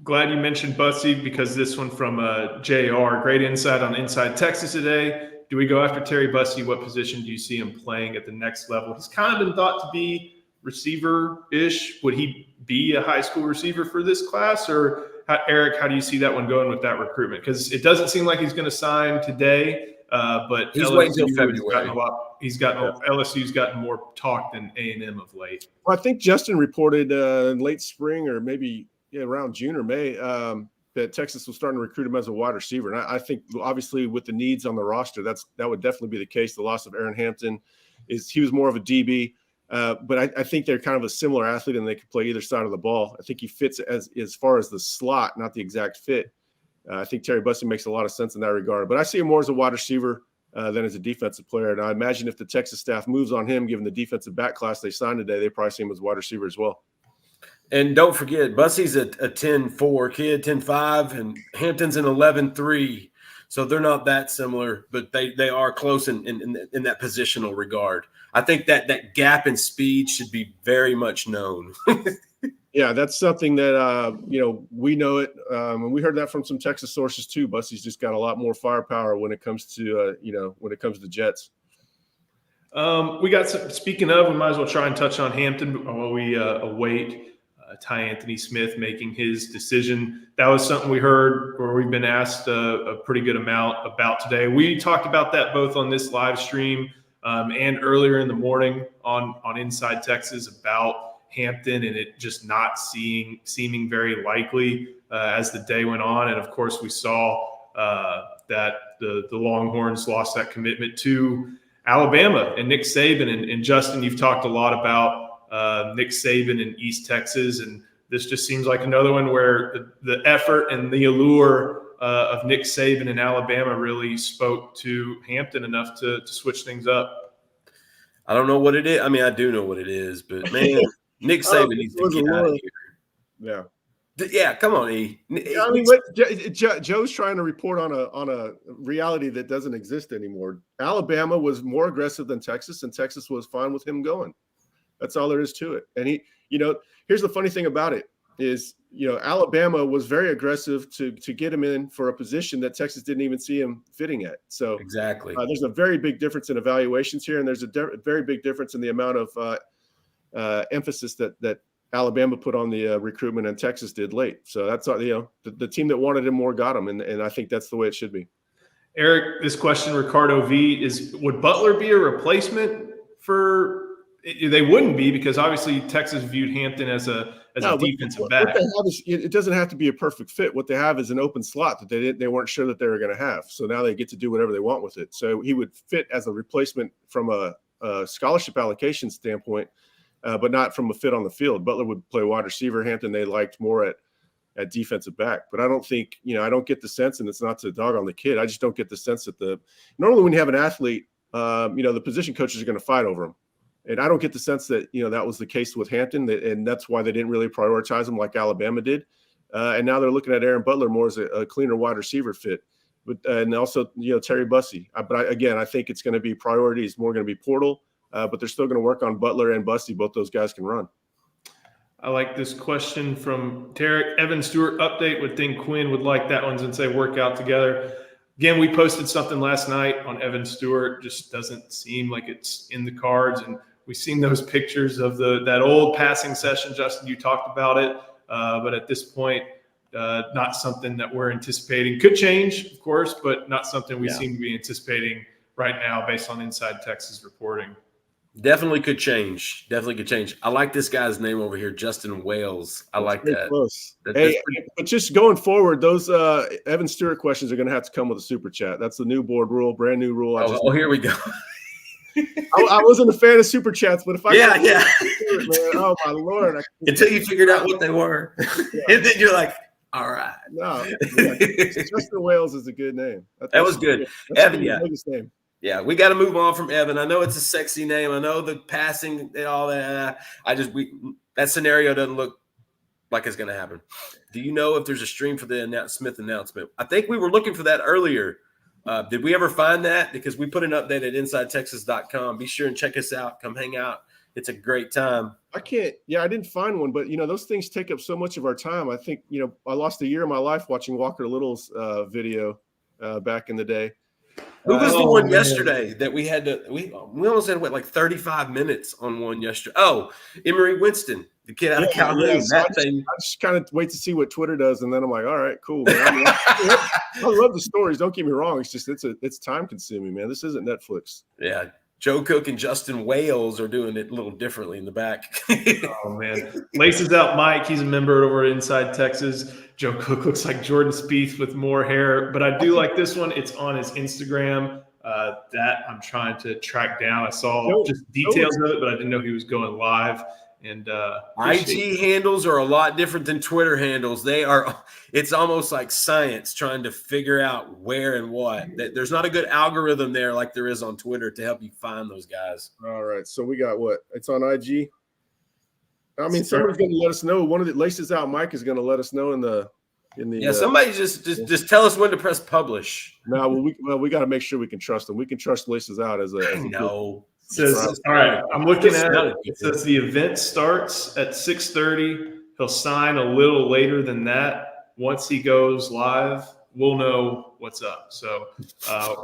Glad you mentioned Bussey, because this one from JR, great insight on Inside Texas today. Do we go after Terry Bussey? What position do you see him playing at the next level? He's kind of been thought to be receiver-ish. Would he be a high school receiver for this class? Or, Eric, how do you see that one going with that recruitment? Because it doesn't seem like he's going to sign today. But he's waiting until February. LSU's gotten more talk than A&M of late. Well, I think Justin reported in late spring or maybe around June or May that Texas was starting to recruit him as a wide receiver. And I think obviously with the needs on the roster, that would definitely be the case. The loss of Aaron Hampton he was more of a DB, but I think they're kind of a similar athlete and they can play either side of the ball. I think he fits as far as the slot, not the exact fit. I think Terry Bussey makes a lot of sense in that regard, but I see him more as a wide receiver than as a defensive player. And I imagine if the Texas staff moves on him, given the defensive back class they signed today, they probably see him as a wide receiver as well. And don't forget, Bussey's a 10-4 kid, 10-5, and Hampton's an 11-3. So they're not that similar, but they are close in that positional regard. I think that gap in speed should be very much known. Yeah, that's something that, we know it. And we heard that from some Texas sources too. Bussey's just got a lot more firepower when it comes to, the Jets. We got some, speaking of, we might as well try and touch on Hampton while we await Tyanthony Smith making his decision. That was something we heard, or we've been asked a pretty good amount about today. We talked about that both on this live stream and earlier in the morning on Inside Texas about Hampton, and it just not seeming very likely as the day went on. And of course, we saw that the Longhorns lost that commitment to Alabama and Nick Saban. And Justin, you've talked a lot about Nick Saban in East Texas, and this just seems like another one where the effort and the allure of Nick Saban in Alabama really spoke to Hampton enough to switch things up. I don't know what it is. I mean, I do know what it is, but man. Nick Saban needs to get out of here. Yeah, come on, E. I mean, Joe's trying to report on a reality that doesn't exist anymore. Alabama was more aggressive than Texas, and Texas was fine with him going. That's all there is to it. And here's the funny thing about it is, Alabama was very aggressive to get him in for a position that Texas didn't even see him fitting at. So exactly, there's a very big difference in evaluations here, and there's a very big difference in the amount of emphasis that Alabama put on the recruitment and Texas did late. So that's the team that wanted him more got him, and I think that's the way it should be. Eric, this question, Ricardo V, is: would Butler be a replacement for They wouldn't be, because obviously Texas viewed Hampton as a defensive back. What they have is, it doesn't have to be a perfect fit. What they have is an open slot that they weren't sure that they were going to have. So now they get to do whatever they want with it. So he would fit as a replacement from a scholarship allocation standpoint, but not from a fit on the field. Butler would play wide receiver. Hampton they liked more at defensive back. But I don't think, I don't get the sense, and it's not to dog on the kid, I just don't get the sense that normally when you have an athlete, the position coaches are going to fight over him. And I don't get the sense that, that was the case with Hampton, and that's why they didn't really prioritize him like Alabama did. And now they're looking at Aaron Butler more as a cleaner wide receiver fit. But and also, Terry Bussey. But I think it's going to be priorities more going to be portal, but they're still going to work on Butler and Bussey. Both those guys can run. I like this question from Tarek. Evan Stewart update. Would think Quinn would like that one since they work out together. Again, we posted something last night on Evan Stewart. Just doesn't seem like it's in the cards. And we've seen those pictures of that old passing session, Justin, you talked about it. But at this point, not something that we're anticipating. Could change, of course, but not something we seem to be anticipating right now based on Inside Texas reporting. Definitely could change. I like this guy's name over here, Justin Wales. I like that. Close. But just going forward, those Evan Stewart questions are going to have to come with a super chat. That's the new board rule, brand new rule. Here we go. I wasn't a fan of super chats, but if I Stewart, man, oh my Lord! Until you figured out what they were, and then you're like, all right. No, Justin Wales is a good name. That was good, Evan. Name. Yeah, we got to move on from Evan. I know it's a sexy name. I know the passing and all that. That scenario doesn't look like it's going to happen. Do you know if there's a stream for the Smith announcement? I think we were looking for that earlier. Did we ever find that? Because we put an update at InsideTexas.com. Be sure and check us out. Come hang out. It's a great time. I didn't find one, but those things take up so much of our time. I think, I lost a year of my life watching Walker Little's video back in the day. Who was the one yesterday that we had to? We almost had like 35 minutes on one yesterday. Oh, Emory Winston, the kid out of Calhoun. I just kind of wait to see what Twitter does, and then I'm like, all right, cool. I love the stories. Don't get me wrong. It's just it's time consuming, man. This isn't Netflix. Yeah. Joe Cook and Justin Wales are doing it a little differently in the back. Oh, man. Laces out Mike. He's a member over at Inside Texas. Joe Cook looks like Jordan Spieth with more hair. But I do like this one. It's on his Instagram that I'm trying to track down. I saw just details of it, but I didn't know he was going live. And IG handles are a lot different than Twitter handles. It's almost like science trying to figure out where and what. There's not a good algorithm there like there is on Twitter to help you find those guys. All right. So we got what? It's on IG. I mean, somebody's going to let us know. One of the Laces Out Mike is going to let us know in the somebody just tell us when to press publish. No, we got to make sure we can trust them. We can trust Laces Out as a no. Says, all right, I'm looking at it. It says the event starts at 6:30. He'll sign a little later than that. Once he goes live, we'll know what's up. So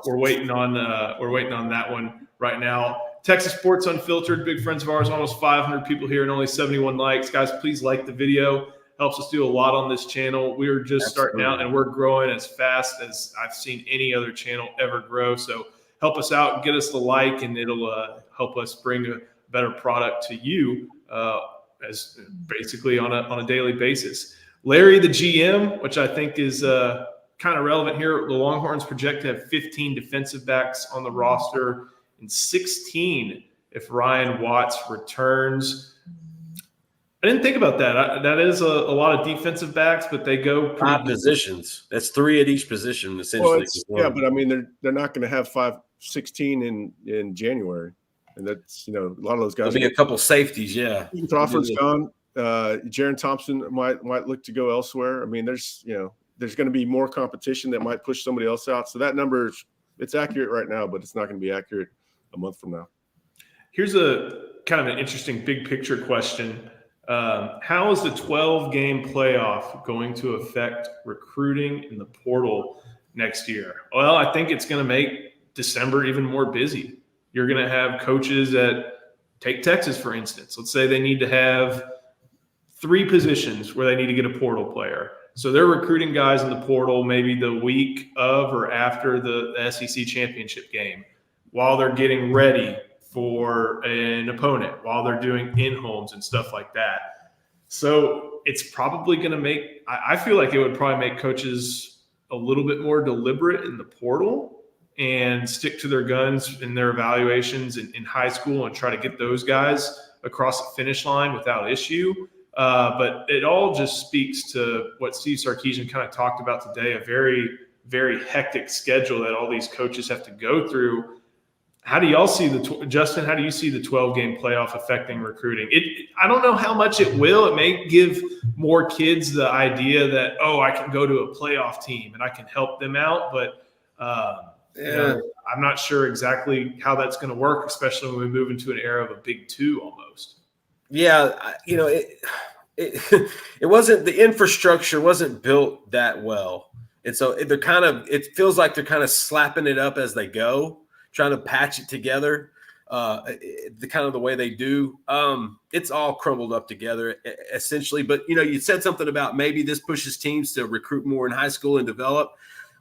we're waiting on that one right now. Texas Sports Unfiltered, big friends of ours, almost 500 people here and only 71 likes. Guys, please like the video. Helps us do a lot on this channel. We are just starting out, and we're growing as fast as I've seen any other channel ever grow. So help us out, get us the like, and it'll help us bring a better product to you as basically on a daily basis. Larry, the GM, which I think is kind of relevant here. The Longhorns project to have 15 defensive backs on the roster and 16 if Ryan Watts returns. I didn't think about that. That is a lot of defensive backs, but they go 5 positions. That's 3 at each position, essentially. Well, but I mean, they're not going to have 16 in January, and that's a lot of those guys. There'll be a couple safeties, yeah. Crawford's gone. Jaron Thompson might look to go elsewhere. I mean, there's going to be more competition that might push somebody else out. So that number it's accurate right now, but it's not going to be accurate a month from now. Here's a kind of an interesting big picture question. How is the 12-game playoff going to affect recruiting in the portal next year? Well, I think it's going to make December even more busy. You're going to have coaches take Texas, for instance. Let's say they need to have 3 positions where they need to get a portal player. So they're recruiting guys in the portal maybe the week of or after the SEC championship game while they're getting ready for an opponent while they're doing in-homes and stuff like that. So it's probably going to make – I feel like it would probably make coaches a little bit more deliberate in the portal and stick to their guns in their evaluations in high school and try to get those guys across the finish line without issue. But it all just speaks to what Steve Sarkeesian kind of talked about today, a very, very hectic schedule that all these coaches have to go through. How do y'all see Justin, how do you see the 12-game playoff affecting recruiting? I don't know how much it will. It may give more kids the idea that, I can go to a playoff team and I can help them out. But I'm not sure exactly how that's going to work, especially when we move into an era of a Big Two almost. Yeah, it wasn't, the infrastructure wasn't built that well. And so it feels like they're kind of slapping it up as they go, trying to patch it together, the way they do. It's all crumbled up together essentially. But, you said something about maybe this pushes teams to recruit more in high school and develop.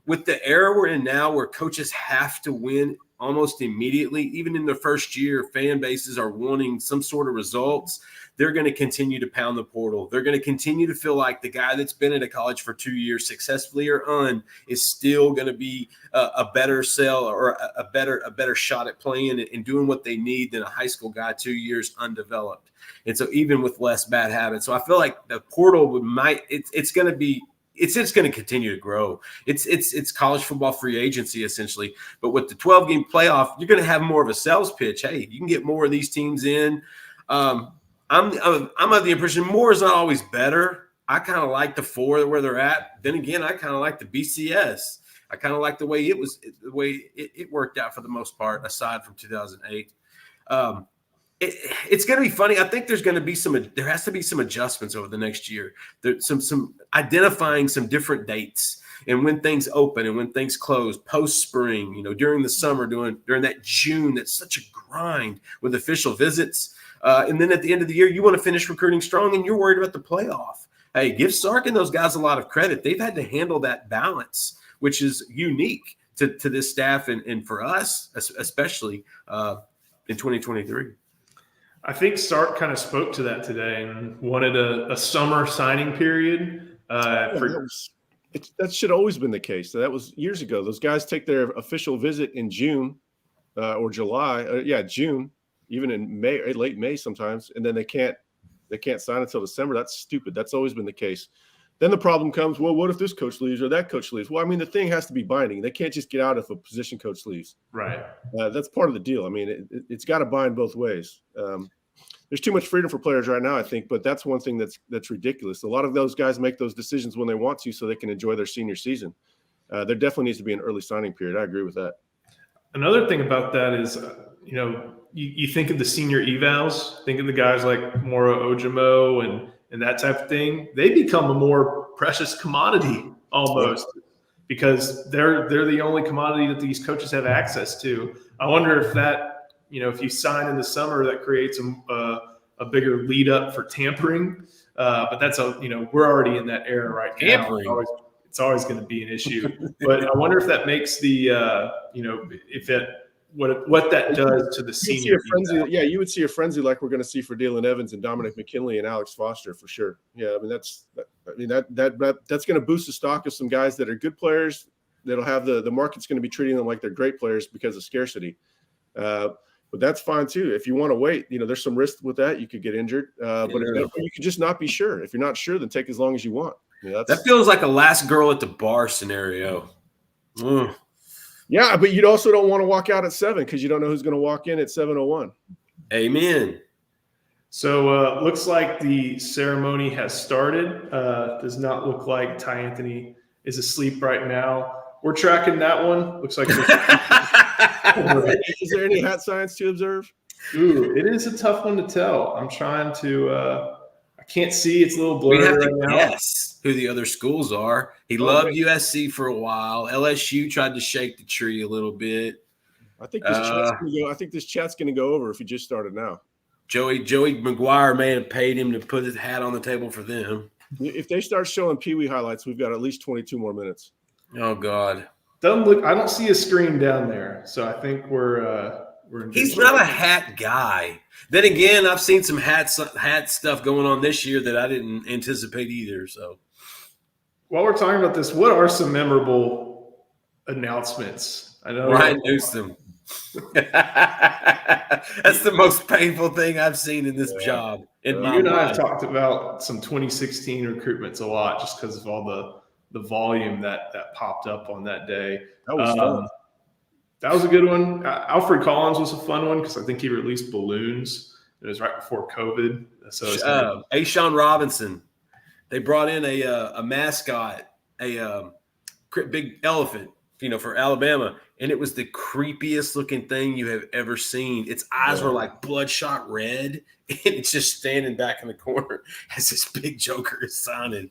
With the era we're in now where coaches have to win almost immediately, even in their first year, fan bases are wanting some sort of results. They're going to continue to pound the portal. They're going to continue to feel like the guy that's been at a college for 2 years, successfully or is still going to be a better sell or a better shot at playing and doing what they need than a high school guy 2 years undeveloped. And so even with less bad habits. So I feel like the portal it's going to be, it's just going to continue to grow. It's college football free agency essentially. But with the 12-game playoff, you're going to have more of a sales pitch. Hey, you can get more of these teams in. I'm of the impression more is not always better. I kind of like the 4 where they're at. Then again, I kind of like the BCS. I kind of like the way it worked out for the most part, aside from 2008. It's going to be funny. I think there has to be some adjustments over the next year. There's some identifying some different dates and when things open and when things close post spring, during the summer, during that June, that's such a grind with official visits. And then at the end of the year, you want to finish recruiting strong and you're worried about the playoff. Hey, give Sark and those guys a lot of credit. They've had to handle that balance, which is unique to this staff and for us, especially in 2023. I think Sark kind of spoke to that today and wanted a summer signing period. That should have always been the case. That was years ago. Those guys take their official visit in June or July. June, even in May, late May sometimes, and then they can't sign until December. That's stupid. That's always been the case. Then the problem comes, well, what if this coach leaves or that coach leaves? Well, I mean, the thing has to be binding. They can't just get out if a position coach leaves. Right. That's part of the deal. I mean, it's got to bind both ways. There's too much freedom for players right now, I think, but that's one thing that's ridiculous. A lot of those guys make those decisions when they want to so they can enjoy their senior season. There definitely needs to be an early signing period. I agree with that. Another thing about that is, you think of the senior evals, think of the guys like Moro Ojimo and that type of thing. They become a more precious commodity almost because they're the only commodity that these coaches have access to. I wonder if that, if you sign in the summer, that creates a bigger lead up for tampering. But that's we're already in that era right now. Tampering. It's always going to be an issue. But I wonder if that makes the what that does to the senior. You would see a frenzy like we're going to see for Dalen Evans and Dominic McKinley and Alex Foster for sure. Yeah, I mean that's going to boost the stock of some guys that are good players. That'll have the market's going to be treating them like they're great players because of scarcity. But that's fine too. If you want to wait, there's some risk with that. You could get injured, but you could just not be sure. If you're not sure, then take as long as you want. That feels like a last girl at the bar scenario. Mm. Yeah, but you also don't want to walk out at 7 because you don't know who's going to walk in at 7:01. Amen. So looks like the ceremony has started. Does not look like Tyanthony is asleep right now. We're tracking that one. Looks like. Is there any hat science to observe? Ooh, it is a tough one to tell. I'm trying to. I can't see. It's a little blurry right now. Guess who the other schools are. He loved USC for a while. LSU tried to shake the tree a little bit. I think this chat's going to go over if he just started now. Joey McGuire may have paid him to put his hat on the table for them. If they start showing Pee Wee highlights, we've got at least 22 more minutes. Oh God. Doesn't look. I don't see a screen down there, so I think we're we're in good He's shape. not a hat guy. Then again, I've seen some hat stuff going on this year that I didn't anticipate either. So, while we're talking about this, what are some memorable announcements? I know Ryan Newsom. That's the most painful thing I've seen in this job. In my you and I life. have talked about some 2016 recruitments a lot, just because of all the volume that popped up on that day. That was fun. That was a good one. Alfred Collins was a fun one because I think he released balloons. It was right before COVID. So Ashawn Robinson. They brought in a mascot, a big elephant, for Alabama, and it was the creepiest looking thing you have ever seen. Its eyes were like bloodshot red, and it's just standing back in the corner as this big joker is signing.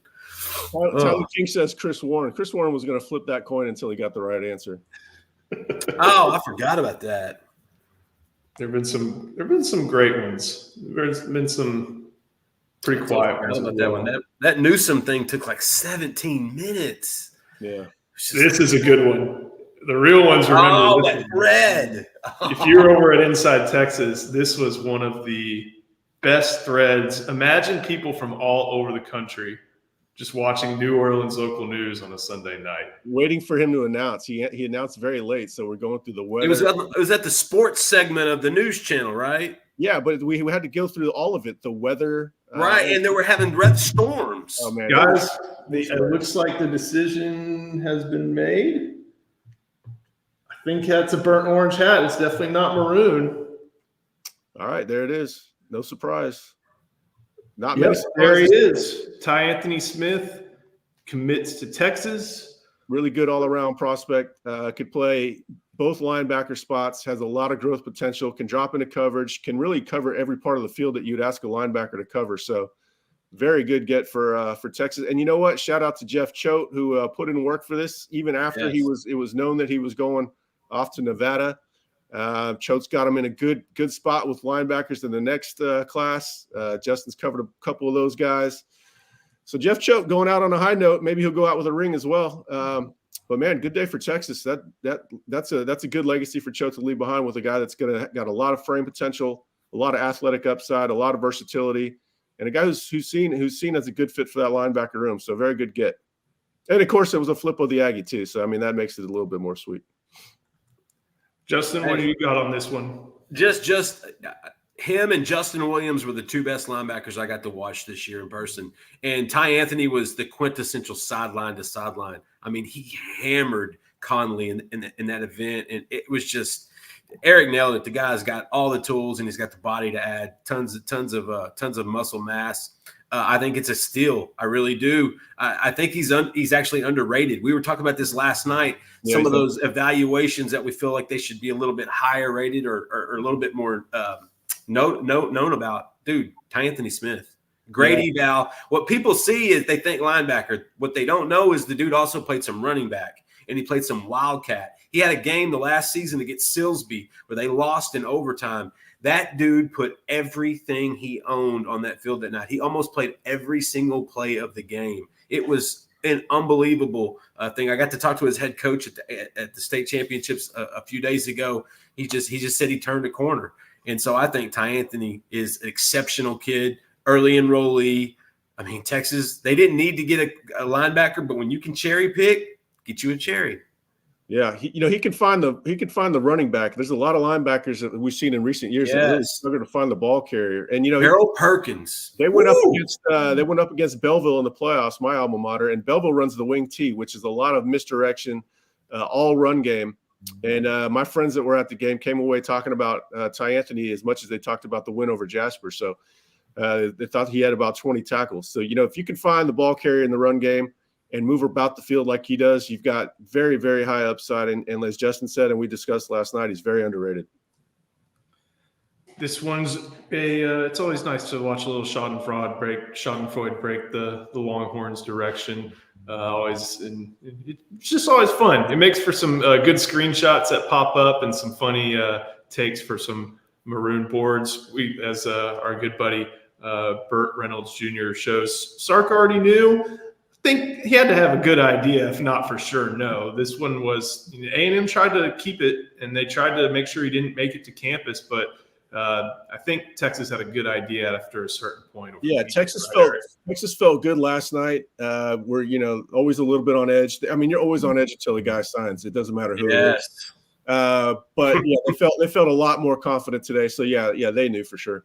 Tyler King says Chris Warren. Chris Warren was going to flip that coin until he got the right answer. Oh, I forgot about that. There've been some great ones. There's been some pretty quiet ones. About that one. That Newsom thing took like 17 minutes. Yeah. This is a good one. The real ones remember. Oh, this that one. red. If you're over at Inside Texas, this was one of the best threads. Imagine people from all over the country just watching New Orleans local news on a Sunday night. Waiting for him to announce. He announced very late, so we're going through the weather. It was at the sports segment of the news channel, right? Yeah, but we had to go through all of it. The weather. Right, and they were having red storms. Oh, man. Guys, it looks like the decision has been made. I think that's a burnt orange hat. It's definitely not maroon. All right, there it is. No surprise. Not Yep, many there he surprises. is. Tyanthony Smith commits to Texas. Really good all-around prospect. Could play both linebacker spots, has a lot of growth potential, can drop into coverage, can really cover every part of the field that you'd ask a linebacker to cover. So very good get for Texas. And you know what? Shout out to Jeff Choate, who put in work for this, even after it was known that he was going off to Nevada. Choate's got him in a good spot with linebackers in the next class. Justin's covered a couple of those guys. So Jeff Choate going out on a high note. Maybe he'll go out with a ring as well. But man, good day for Texas. That's a good legacy for Choate to leave behind with a guy that's got a lot of frame potential, a lot of athletic upside, a lot of versatility, and a guy who's seen as a good fit for that linebacker room. So very good get. And of course, it was a flip of the Aggie too. So I mean, that makes it a little bit more sweet. Justin, what do you got on this one? Just him and Justin Williams were the two best linebackers I got to watch this year in person. And Tyanthony was the quintessential sideline to sideline. I mean, he hammered Conley in that event, and it was just Eric nailed it. The guy's got all the tools, and he's got the body to add tons of muscle mass. I think it's a steal. I really do. I think he's actually underrated. We were talking about this last night. Some of those evaluations that we feel like they should be a little bit higher rated or a little bit more known about. Dude, Tyanthony Smith, great eval. What people see is they think linebacker. What they don't know is the dude also played some running back, and he played some wildcat. He had a game the last season against Silsbee where they lost in overtime. That dude put everything he owned on that field that night. He almost played every single play of the game. It was an unbelievable thing. I got to talk to his head coach at the state championships a few days ago. He just said he turned a corner. And so I think Tyanthony is an exceptional kid, early enrollee. I mean, Texas, they didn't need to get a linebacker, but when you can cherry pick, get you a cherry. Yeah, he can find the running back. There's a lot of linebackers that we've seen in recent years that really struggle to find the ball carrier. And Harold Perkins. They went up against Belleville in the playoffs, my alma mater, and Belleville runs the wing T, which is a lot of misdirection, all run game. And my friends that were at the game came away talking about Tyanthony as much as they talked about the win over Jasper. So they thought he had about 20 tackles. So if you can find the ball carrier in the run game and move about the field like he does, you've got very, very high upside. And as Justin said, and we discussed last night, he's very underrated. This one's it's always nice to watch a little Schadenfreude break the Longhorns direction. It's just always fun. It makes for some good screenshots that pop up and some funny takes for some maroon boards. We, as our good buddy Burt Reynolds Jr. shows, Sark already knew. think he had to have a good idea, if not for sure. No, this one was A&M tried to keep it, and they tried to make sure he didn't make it to campus. But I think Texas had a good idea after a certain point. Yeah, Texas felt good last night. We're always a little bit on edge. I mean, you're always on edge until the guy signs. It doesn't matter who it is. But yeah, they felt a lot more confident today. So yeah, they knew for sure.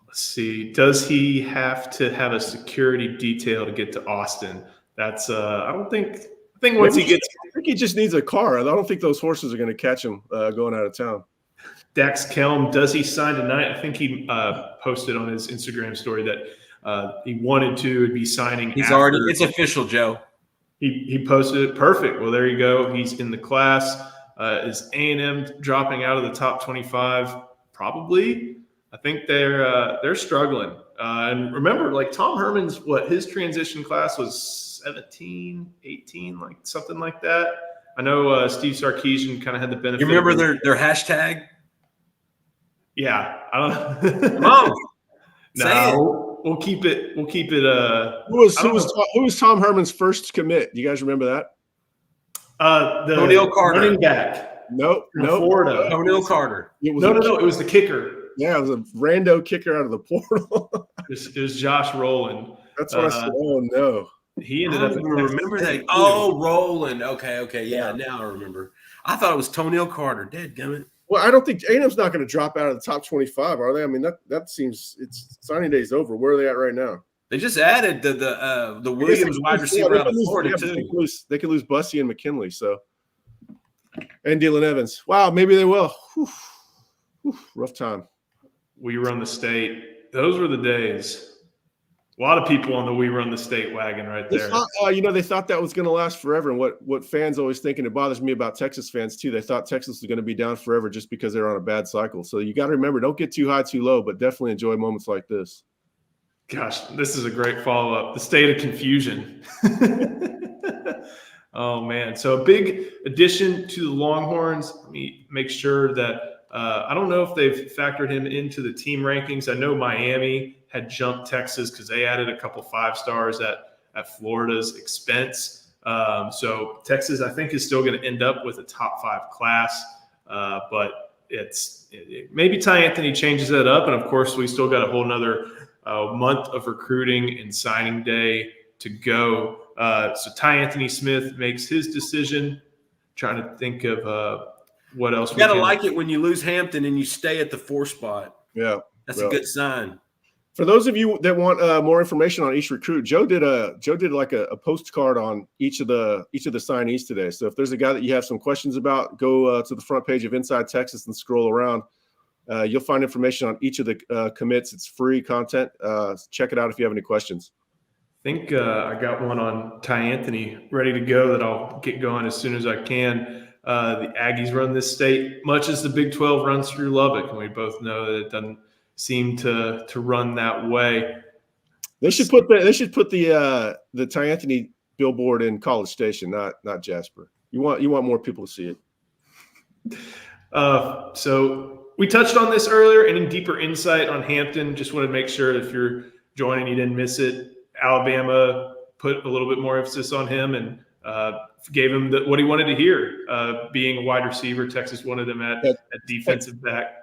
Let's see. Does he have to have a security detail to get to Austin? That's I think once he gets, I think he just needs a car. I don't think those horses are going to catch him going out of town. Dax Kelm, does he sign tonight? I think he posted on his Instagram story that he wanted to be signing. It's official, Joe. He posted it. Perfect. Well, there you go. He's in the class. Is A&M dropping out of the top 25? Probably. I think they're struggling. And remember, like Tom Herman's, his transition class was 17, 18, like something like that. I know Steve Sarkeesian kind of had the benefit. You remember their hashtag? Yeah, I don't know. Come on. No, we'll keep it. Who was Tom Herman's first commit? Do you guys remember that? The O'Neal Carter, running back. Nope. Florida. O'Neal Carter. No. It was the kicker. Yeah, it was a rando kicker out of the portal. It was Josh Rowland. That's what I said. Oh no. He ended up. Remember that? Oh, Rowland. Okay. Yeah, now I remember. I thought it was O'Neal Carter. Dadgummit. Well, I don't think A&M's not going to drop out of the top 25, are they? I mean, that seems it's signing day's over. Where are they at right now? They just added the Williams wide receiver out of Florida too. They could lose Bussey and McKinley. So, and Dylan Evans. Wow, maybe they will. Whew, rough time. We Run the State. Those were the days. A lot of people on the We Run the State wagon right there. They thought that was going to last forever. And what fans always think, and it bothers me about Texas fans too, they thought Texas was going to be down forever just because they're on a bad cycle. So you got to remember, don't get too high, too low, but definitely enjoy moments like this. Gosh, this is a great follow-up. The state of confusion. Oh, man. So a big addition to the Longhorns. Let me make sure that I don't know if they've factored him into the team rankings. I know Miami had jumped Texas because they added a couple 5-stars at Florida's expense. So Texas, I think, is still going to end up with a top 5 class. But maybe Tyanthony changes that up. And, of course, we still got a whole nother month of recruiting and signing day to go. So Tyanthony Smith makes his decision. Trying to think of what else. You got to like it when you lose Hampton and you stay at the 4 spot. Yeah. That's a good sign. For those of you that want more information on each recruit, Joe did like a postcard on each of the signees today. So if there's a guy that you have some questions about, go to the front page of Inside Texas and scroll around. You'll find information on each of the commits. It's free content. Check it out if you have any questions. I think I got one on Tyanthony ready to go that I'll get going as soon as I can. The Aggies run this state much as the Big 12 runs through Lubbock, and we both know that it doesn't seem to run that way. They should put the Tyanthony billboard in College Station, not Jasper. You want more people to see it. So we touched on this earlier. Any deeper insight on Hampton? Just want to make sure if you're joining, you didn't miss it. Alabama put a little bit more emphasis on him and gave him what he wanted to hear. Being a wide receiver, Texas wanted him at defensive back.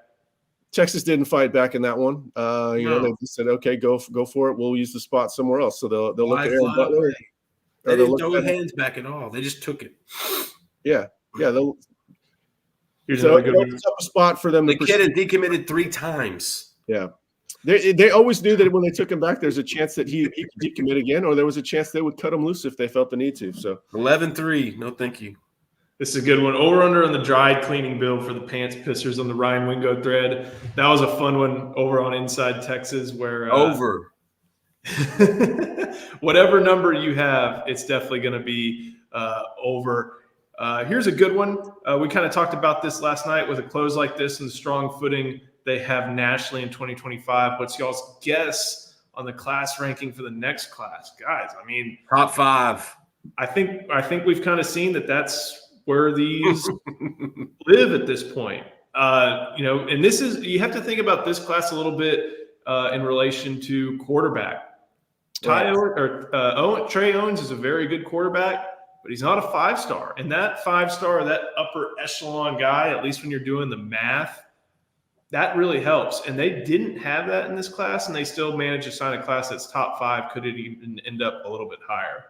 Texas didn't fight back in that one. They just said, "Okay, go for it. We'll use the spot somewhere else." So they'll look at Aaron Butler. They didn't throw their hands back at all. They just took it. Yeah. Here's a spot for them. The kid had decommitted 3 times. Yeah. They always knew that when they took him back, there's a chance that he could decommit again, or there was a chance they would cut him loose if they felt the need to. So 11-3. No, thank you. This is a good one. Over under on the dried cleaning bill for the pants pissers on the Ryan Wingo thread. That was a fun one over on Inside Texas where over. Whatever number you have, it's definitely going to be over. Here's a good one. We kind of talked about this last night with a close like this and the strong footing they have nationally in 2025. What's y'all's guess on the class ranking for the next class? Guys, I mean, top 5. I think we've kind of seen that's where these live at this point. And this is, you have to think about this class a little bit in relation to quarterback. Trey Owens is a very good quarterback, but he's not a 5-star. And that 5-star, that upper echelon guy, at least when you're doing the math, that really helps. And they didn't have that in this class, and they still managed to sign a class that's top 5. Could it even end up a little bit higher?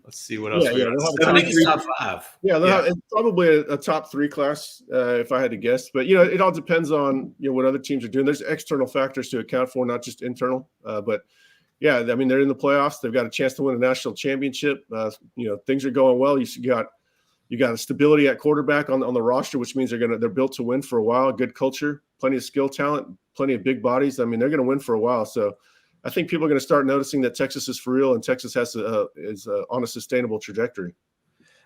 Let's see what else. Yeah, I think it's top 5. Yeah, it's probably a top 3 class if I had to guess. But it all depends on what other teams are doing. There's external factors to account for, not just internal. But yeah, I mean, they're in the playoffs. They've got a chance to win a national championship. Things are going well. You got a stability at quarterback on the roster, which means they're built to win for a while. Good culture, plenty of skill talent, plenty of big bodies. I mean, they're going to win for a while. So I think people are going to start noticing that Texas is for real, and Texas is on a sustainable trajectory.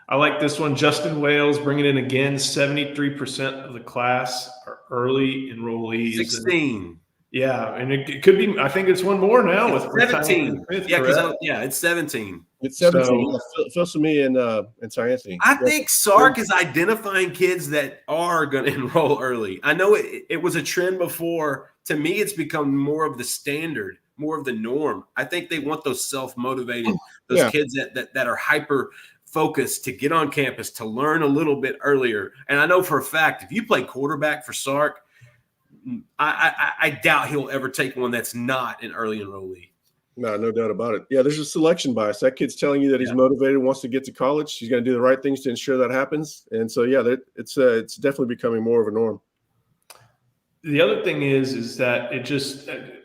I like this one. Justin Wales bringing in again. 73% of the class are early enrollees. 16. Yeah, and it could be. I think it's one more now with 17. Smith, It's 17. It's 17. Phil Sami and Tyanthony. I think Sark is identifying kids that are going to enroll early. I know it was a trend before. To me, it's become more of the standard, more of the norm. I think they want those self-motivated, kids that are hyper focused to get on campus, to learn a little bit earlier. And I know for a fact, if you play quarterback for Sark, I doubt he'll ever take one that's not an early enrollee. No doubt about it. Yeah, there's a selection bias. That kid's telling you that he's motivated, wants to get to college. He's going to do the right things to ensure that happens. And so, it's definitely becoming more of a norm. The other thing is that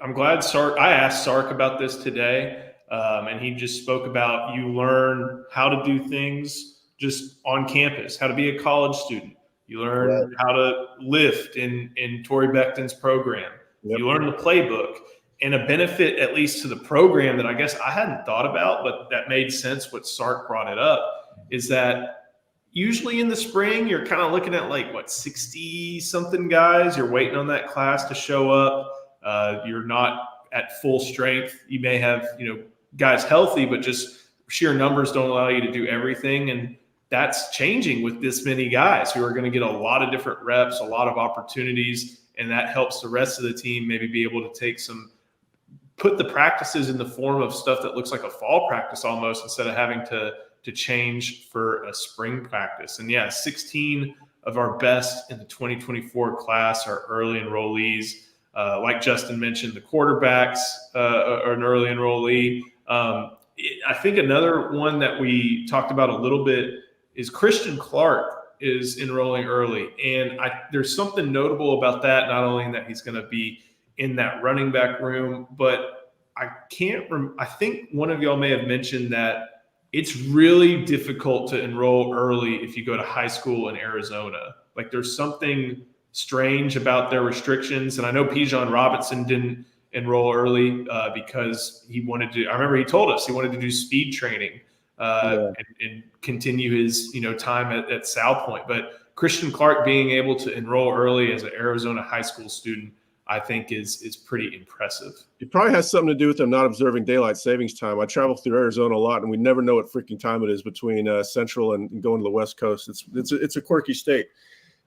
I'm glad Sark. I asked Sark about this today, and he just spoke about you learn how to do things just on campus, how to be a college student. You learn how to lift in Torrey Becton's program. Yep. You learn the playbook. And a benefit, at least to the program, that I guess I hadn't thought about, but that made sense what Sark brought it up, is that usually in the spring, you're kind of looking at 60-something guys. You're waiting on that class to show up. You're not at full strength. You may have, guys healthy, but just sheer numbers don't allow you to do everything. And that's changing with this many guys who are going to get a lot of different reps, a lot of opportunities, and that helps the rest of the team maybe be able to put the practices in the form of stuff that looks like a fall practice almost, instead of having to change for a spring practice. And 16 of our best in the 2024 class are early enrollees. Like Justin mentioned, the quarterbacks are an early enrollee. I think another one that we talked about a little bit is Christian Clark is enrolling early. And there's something notable about that, not only in that he's going to be in that running back room, but I think one of y'all may have mentioned that it's really difficult to enroll early if you go to high school in Arizona. There's something strange about their restrictions. And I know Pijon Robinson didn't enroll early because I remember he told us he wanted to do speed training and continue his, time at Sal Point. But Christian Clark being able to enroll early as an Arizona high school student, I think is pretty impressive. It probably has something to do with them not observing daylight savings time. I travel through Arizona a lot, and we never know what freaking time it is between Central and going to the West Coast. It's a quirky state,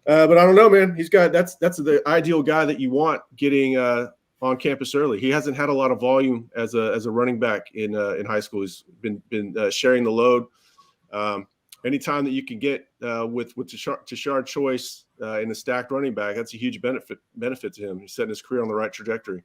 but I don't know, man. That's the ideal guy that you want getting on campus early. He hasn't had a lot of volume as a running back in high school. He's been sharing the load. Anytime that you can get with Tashard Choice in a stacked running back, that's a huge benefit to him. He's setting his career on the right trajectory.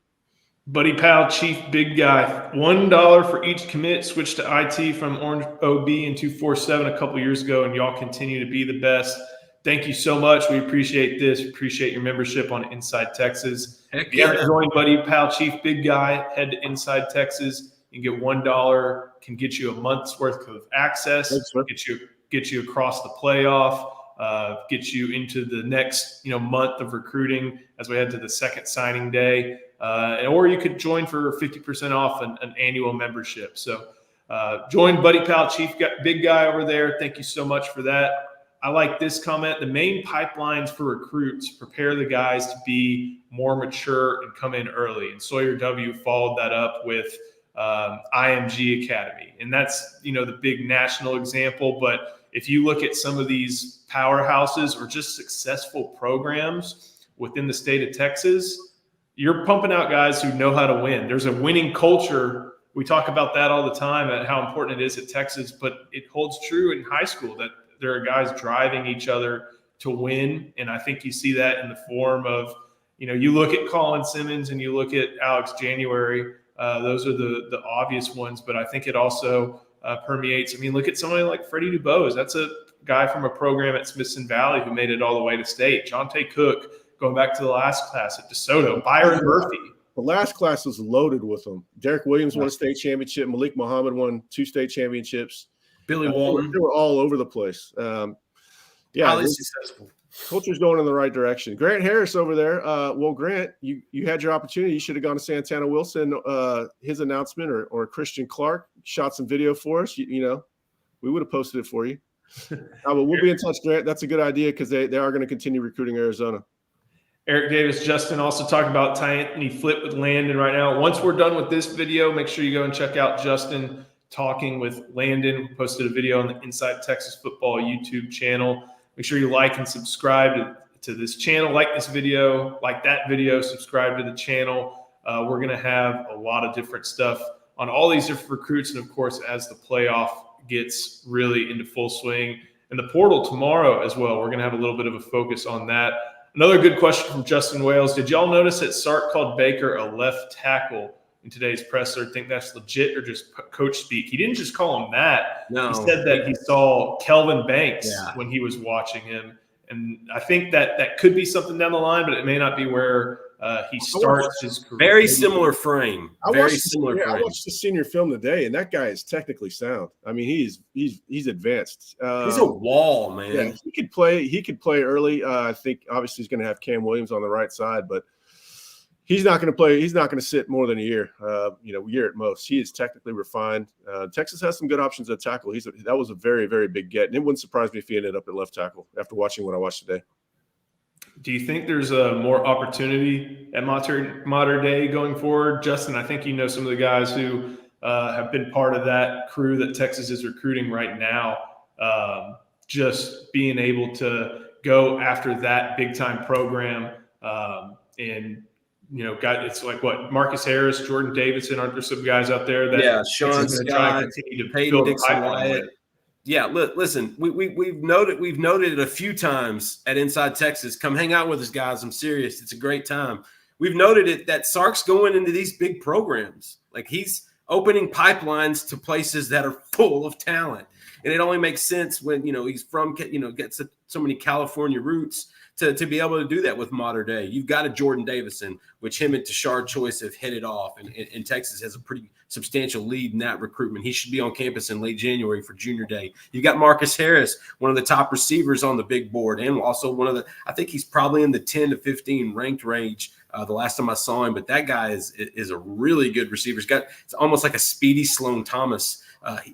Buddy Pal, Chief Big Guy, $1 for each commit. Switched to IT from Orange OB in 247 a couple years ago, and y'all continue to be the best. Thank you so much. We appreciate this. Appreciate your membership on Inside Texas. If you haven't joined Buddy Pal, Chief Big Guy, head to Inside Texas. You can get $1, can get you a month's worth of access, get you across the playoff, get you into the next month of recruiting as we head to the second signing day, or you could join for 50% off an annual membership. So join Buddy Pal, Chief Big Guy over there. Thank you so much for that. I like this comment. The main pipelines for recruits prepare the guys to be more mature and come in early. And Sawyer W followed that up with IMG Academy. And that's, the big national example. But if you look at some of these powerhouses or just successful programs within the state of Texas, you're pumping out guys who know how to win. There's a winning culture we talk about that all the time at how important it is at Texas, but it holds true in high school that there are guys driving each other to win. And I think you see that in the form of, you look at Colin Simmons and you look at Alex January. Those are the obvious ones, but I think it also permeates. I mean, look at somebody like Freddie DuBose. That's a guy from a program at Smithson Valley who made it all the way to state. Jonte Cook, going back to the last class at DeSoto. Byron Murphy. The last class was loaded with them. Derek Williams won a state championship. Malik Muhammad won 2 state championships. Billy Walton. They were all over the place. Highly successful. Culture's going in the right direction. Grant Harris over there. Well, Grant, you had your opportunity. You should have gone to Santana Wilson, his announcement, or Christian Clark shot some video for us. We would have posted it for you. But we'll be in touch, Grant. That's a good idea because they are going to continue recruiting Arizona. Eric Davis, Justin also talked about Tyanthony Flip with Landon right now. Once we're done with this video, make sure you go and check out Justin talking with Landon. We posted a video on the Inside Texas Football YouTube channel. Make sure you like and subscribe to this channel. Like this video, like that video, subscribe to the channel. We're going to have a lot of different stuff on all these different recruits. And, of course, as the playoff gets really into full swing. And the portal tomorrow as well, we're going to have a little bit of a focus on that. Another good question from Justin Wales. Did y'all notice that Sark called Baker a left tackle in today's presser? Think that's legit or just coach speak? He didn't just call him that. No. He said that he saw Kelvin Banks when he was watching him. And I think that could be something down the line, but it may not be where he starts his career. Very similar frame. I watched the senior film today, and that guy is technically sound. I mean, he's advanced. He's a wall, man. Yeah, he could play early. I think obviously he's going to have Cam Williams on the right side, but he's not going to play. He's not going to sit more than a year. Year at most. He is technically refined. Texas has some good options at tackle. That was a very, very big get, and it wouldn't surprise me if he ended up at left tackle after watching what I watched today. Do you think there's more opportunity at Mater Dei going forward? Justin, I think you know some of the guys who have been part of that crew that Texas is recruiting right now. Just being able to go after that big-time program and it's like what Marcus Harris, Jordan Davidson, aren't there some guys out there that Sean Scott, continue to Peyton build Dixon pipeline Wyatt. with? Yeah, listen, we've noted it a few times at Inside Texas. Come hang out with us, guys. I'm serious. It's a great time. We've noted it that Sark's going into these big programs. Like he's opening pipelines to places that are full of talent. And it only makes sense when, he's from, gets so many California roots to be able to do that with Mater Dei. You've got a Jordan Davison, which him and Tashard Choice have hit it off. And Texas has a pretty substantial lead in that recruitment. He should be on campus in late January for Junior Day. You got Marcus Harris, one of the top receivers on the big board, and also I think he's probably in the 10 to 15 ranked range the last time I saw him. But that guy is a really good receiver. It's almost like a speedy Sloan Thomas.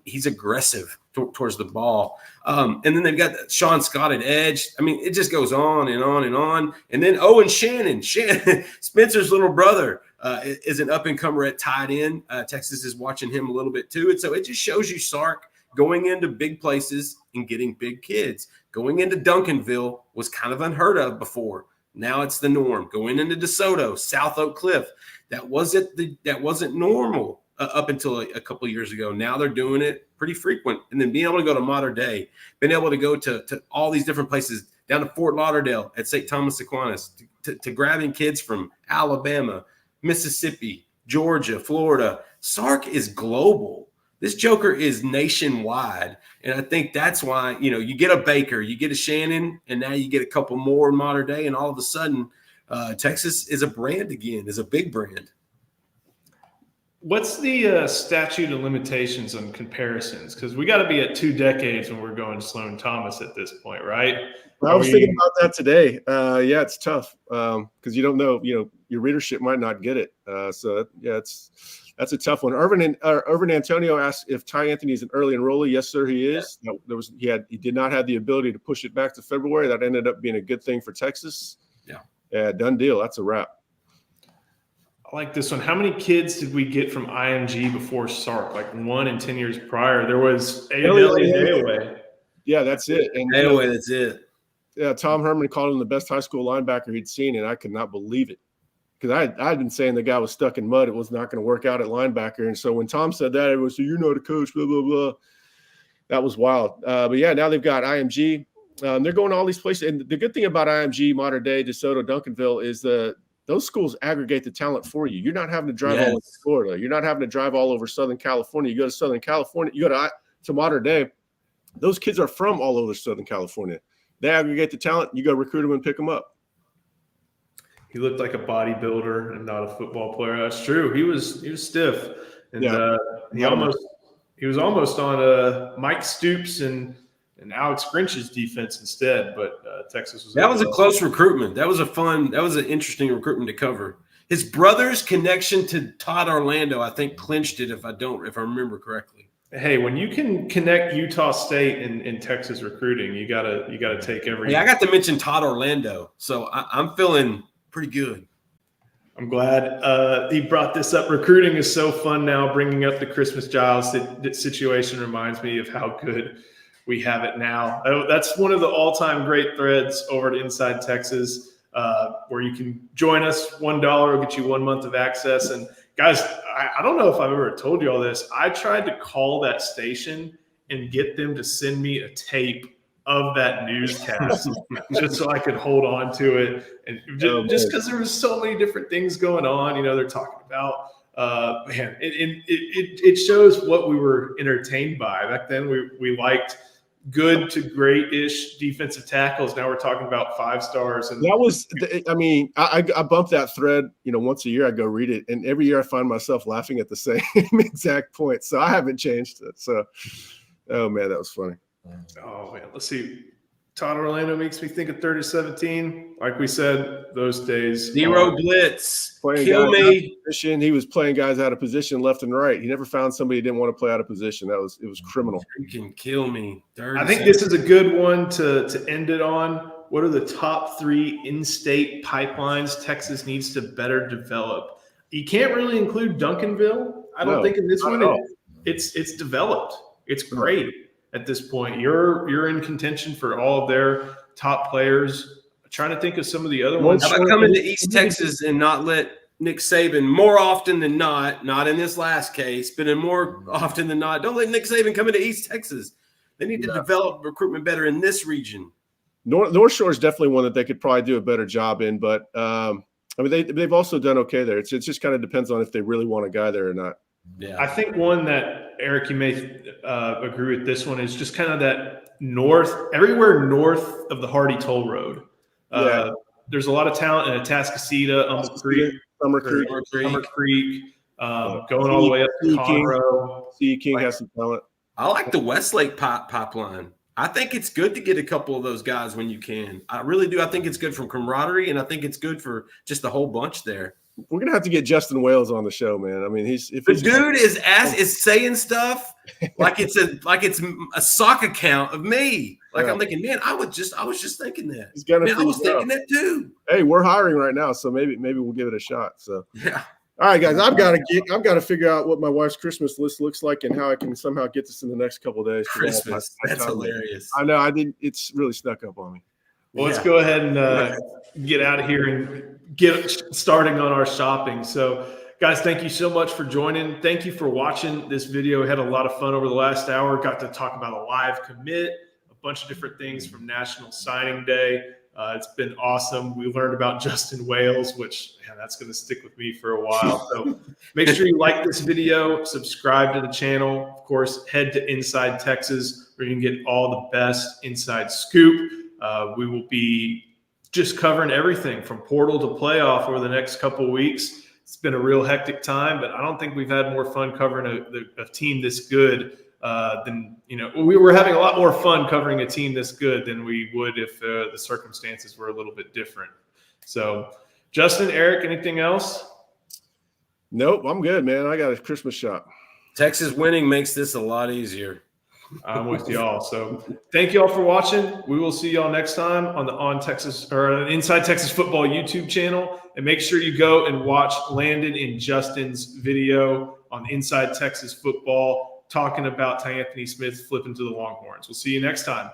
He's aggressive towards the ball. And then they've got Sean Scott at edge. I mean, it just goes on and on and on. And then Owen Shannon, Spencer's little brother, is an up-and-comer at tight end. Texas is watching him a little bit too. And so it just shows you Sark going into big places and getting big kids. Going into Duncanville was kind of unheard of before. Now it's the norm. Going into DeSoto, South Oak Cliff, that wasn't normal up until a couple of years ago. Now they're doing it pretty frequent. And then being able to go to Mater Dei, being able to go to all these different places, down to Fort Lauderdale at St. Thomas Aquinas, to grabbing kids from Alabama, Mississippi, Georgia, Florida. Sark is global. This joker is nationwide. And I think that's why, you get a Baker, you get a Shannon, and now you get a couple more in Mater Dei, and all of a sudden Texas is a brand again, is a big brand. What's the statute of limitations on comparisons? Because we got to be at 2 decades when we're going Sloan Thomas at this point, right? I was thinking about that today. Yeah, it's tough because you don't know. Your readership might not get it. That's a tough one. Irvin Antonio asked if Tyanthony is an early enrollee. Yes, sir, he is. Yeah. He did not have the ability to push it back to February. That ended up being a good thing for Texas. Yeah, done deal. That's a wrap. I like this one. How many kids did we get from IMG before Sark? Like 1 in 10 years prior. There was Ayaway. Yeah, that's it. And Ayaway, that's it. Yeah, Tom Herman called him the best high school linebacker he'd seen, and I could not believe it. because I'd been saying the guy was stuck in mud. It was not going to work out at linebacker. And so when Tom said that, everyone said, "You're not a coach, blah, blah, blah." That was wild. But yeah, now they've got IMG. They're going to all these places. And the good thing about IMG, Modern Day, DeSoto, Duncanville is those schools aggregate the talent for you. You're not having to drive all over Florida. You're not having to drive all over Southern California. You go to Southern California, you go to Modern Day. Those kids are from all over Southern California. They aggregate the talent. You go recruit them and pick them up. He looked like a bodybuilder and not a football player. That's true. He was stiff, and he was almost on Mike Stoops and Alex Grinch's defense instead. But Texas was. That was a close recruitment. That was an interesting recruitment to cover. His brother's connection to Todd Orlando, I think, clinched it. If I remember correctly. Hey, when you can connect Utah State and Texas recruiting, you gotta take every. Yeah, I got to mention Todd Orlando, so I'm feeling pretty good. I'm glad he brought this up. Recruiting is so fun now. Bringing up the Christmas Giles situation reminds me of how good we have it now. That's one of the all-time great threads over at Inside Texas, where you can join us. $1 will get you 1 month of access. And guys, I don't know if I've ever told you all this. I tried to call that station and get them to send me a tape of that newscast just so I could hold on to it. And just because there was so many different things going on, they're talking about, it shows what we were entertained by. Back then we liked good to great-ish defensive tackles. Now we're talking about 5 stars. And that was, I bump that thread, once a year I go read it. And every year I find myself laughing at the same exact point. So I haven't changed it. So, oh man, that was funny. Oh man, let's see. Todd Orlando makes me think of 30-17. Like we said, those days. Zero blitz. Kill me. He was playing guys out of position left and right. He never found somebody who didn't want to play out of position. It was criminal. You can kill me. I think this is a good one to end it on. What are the top 3 in-state pipelines Texas needs to better develop? You can't really include Duncanville. I don't think in this one. It's developed. It's great. At this point, you're in contention for all of their top players. I'm trying to think of some of the other ones. How about coming to East Texas and not let Nick Saban more often than not in this last case, but more often than not, don't let Nick Saban come into East Texas. They need to develop recruitment better in this region. North Shore is definitely one that they could probably do a better job in, but they've also done okay there. It just kind of depends on if they really want a guy there or not. Yeah, I think one that Eric, you may agree with this one, is just kind of that everywhere north of the Hardy Toll Road. There's a lot of talent in Atascocita, Summer Creek, going all the way up to Conroe. C. King has some talent. I like the Westlake pipeline. I think it's good to get a couple of those guys when you can. I really do. I think it's good for camaraderie, and I think it's good for just the whole bunch there. We're gonna have to get Justin Wales on the show, man. I mean, the dude is saying stuff like it's a sock account of me. Like I'm thinking, man, I was just thinking that. I was thinking that too. Hey, we're hiring right now, so maybe we'll give it a shot. So yeah. All right, guys, I've got to figure out what my wife's Christmas list looks like and how I can somehow get this in the next couple of days. Christmas, that's hilarious. I know. It's really snuck up on me. Well, let's go ahead and get out of here and get starting on our shopping. So, guys, thank you so much for joining. Thank you for watching this video. We had a lot of fun over the last hour. Got to talk about a live commit, a bunch of different things from National Signing Day. It's been awesome. We learned about Justin Wales, which that's going to stick with me for a while. So make sure you like this video, subscribe to the channel. Of course, head to Inside Texas where you can get all the best inside scoop. We will be just covering everything from portal to playoff over the next couple of weeks. It's been a real hectic time, but I don't think we've had more fun covering a team this good than, we were having a lot more fun covering a team this good than we would if the circumstances were a little bit different. So, Justin, Eric, anything else? Nope, I'm good, man. I got a Christmas shop. Texas winning makes this a lot easier. I'm with y'all. So thank you all for watching. We will see y'all next time on the Inside Texas Football YouTube channel. And make sure you go and watch Landon and Justin's video on Inside Texas Football talking about Tyanthony Smith flipping to the Longhorns. We'll see you next time.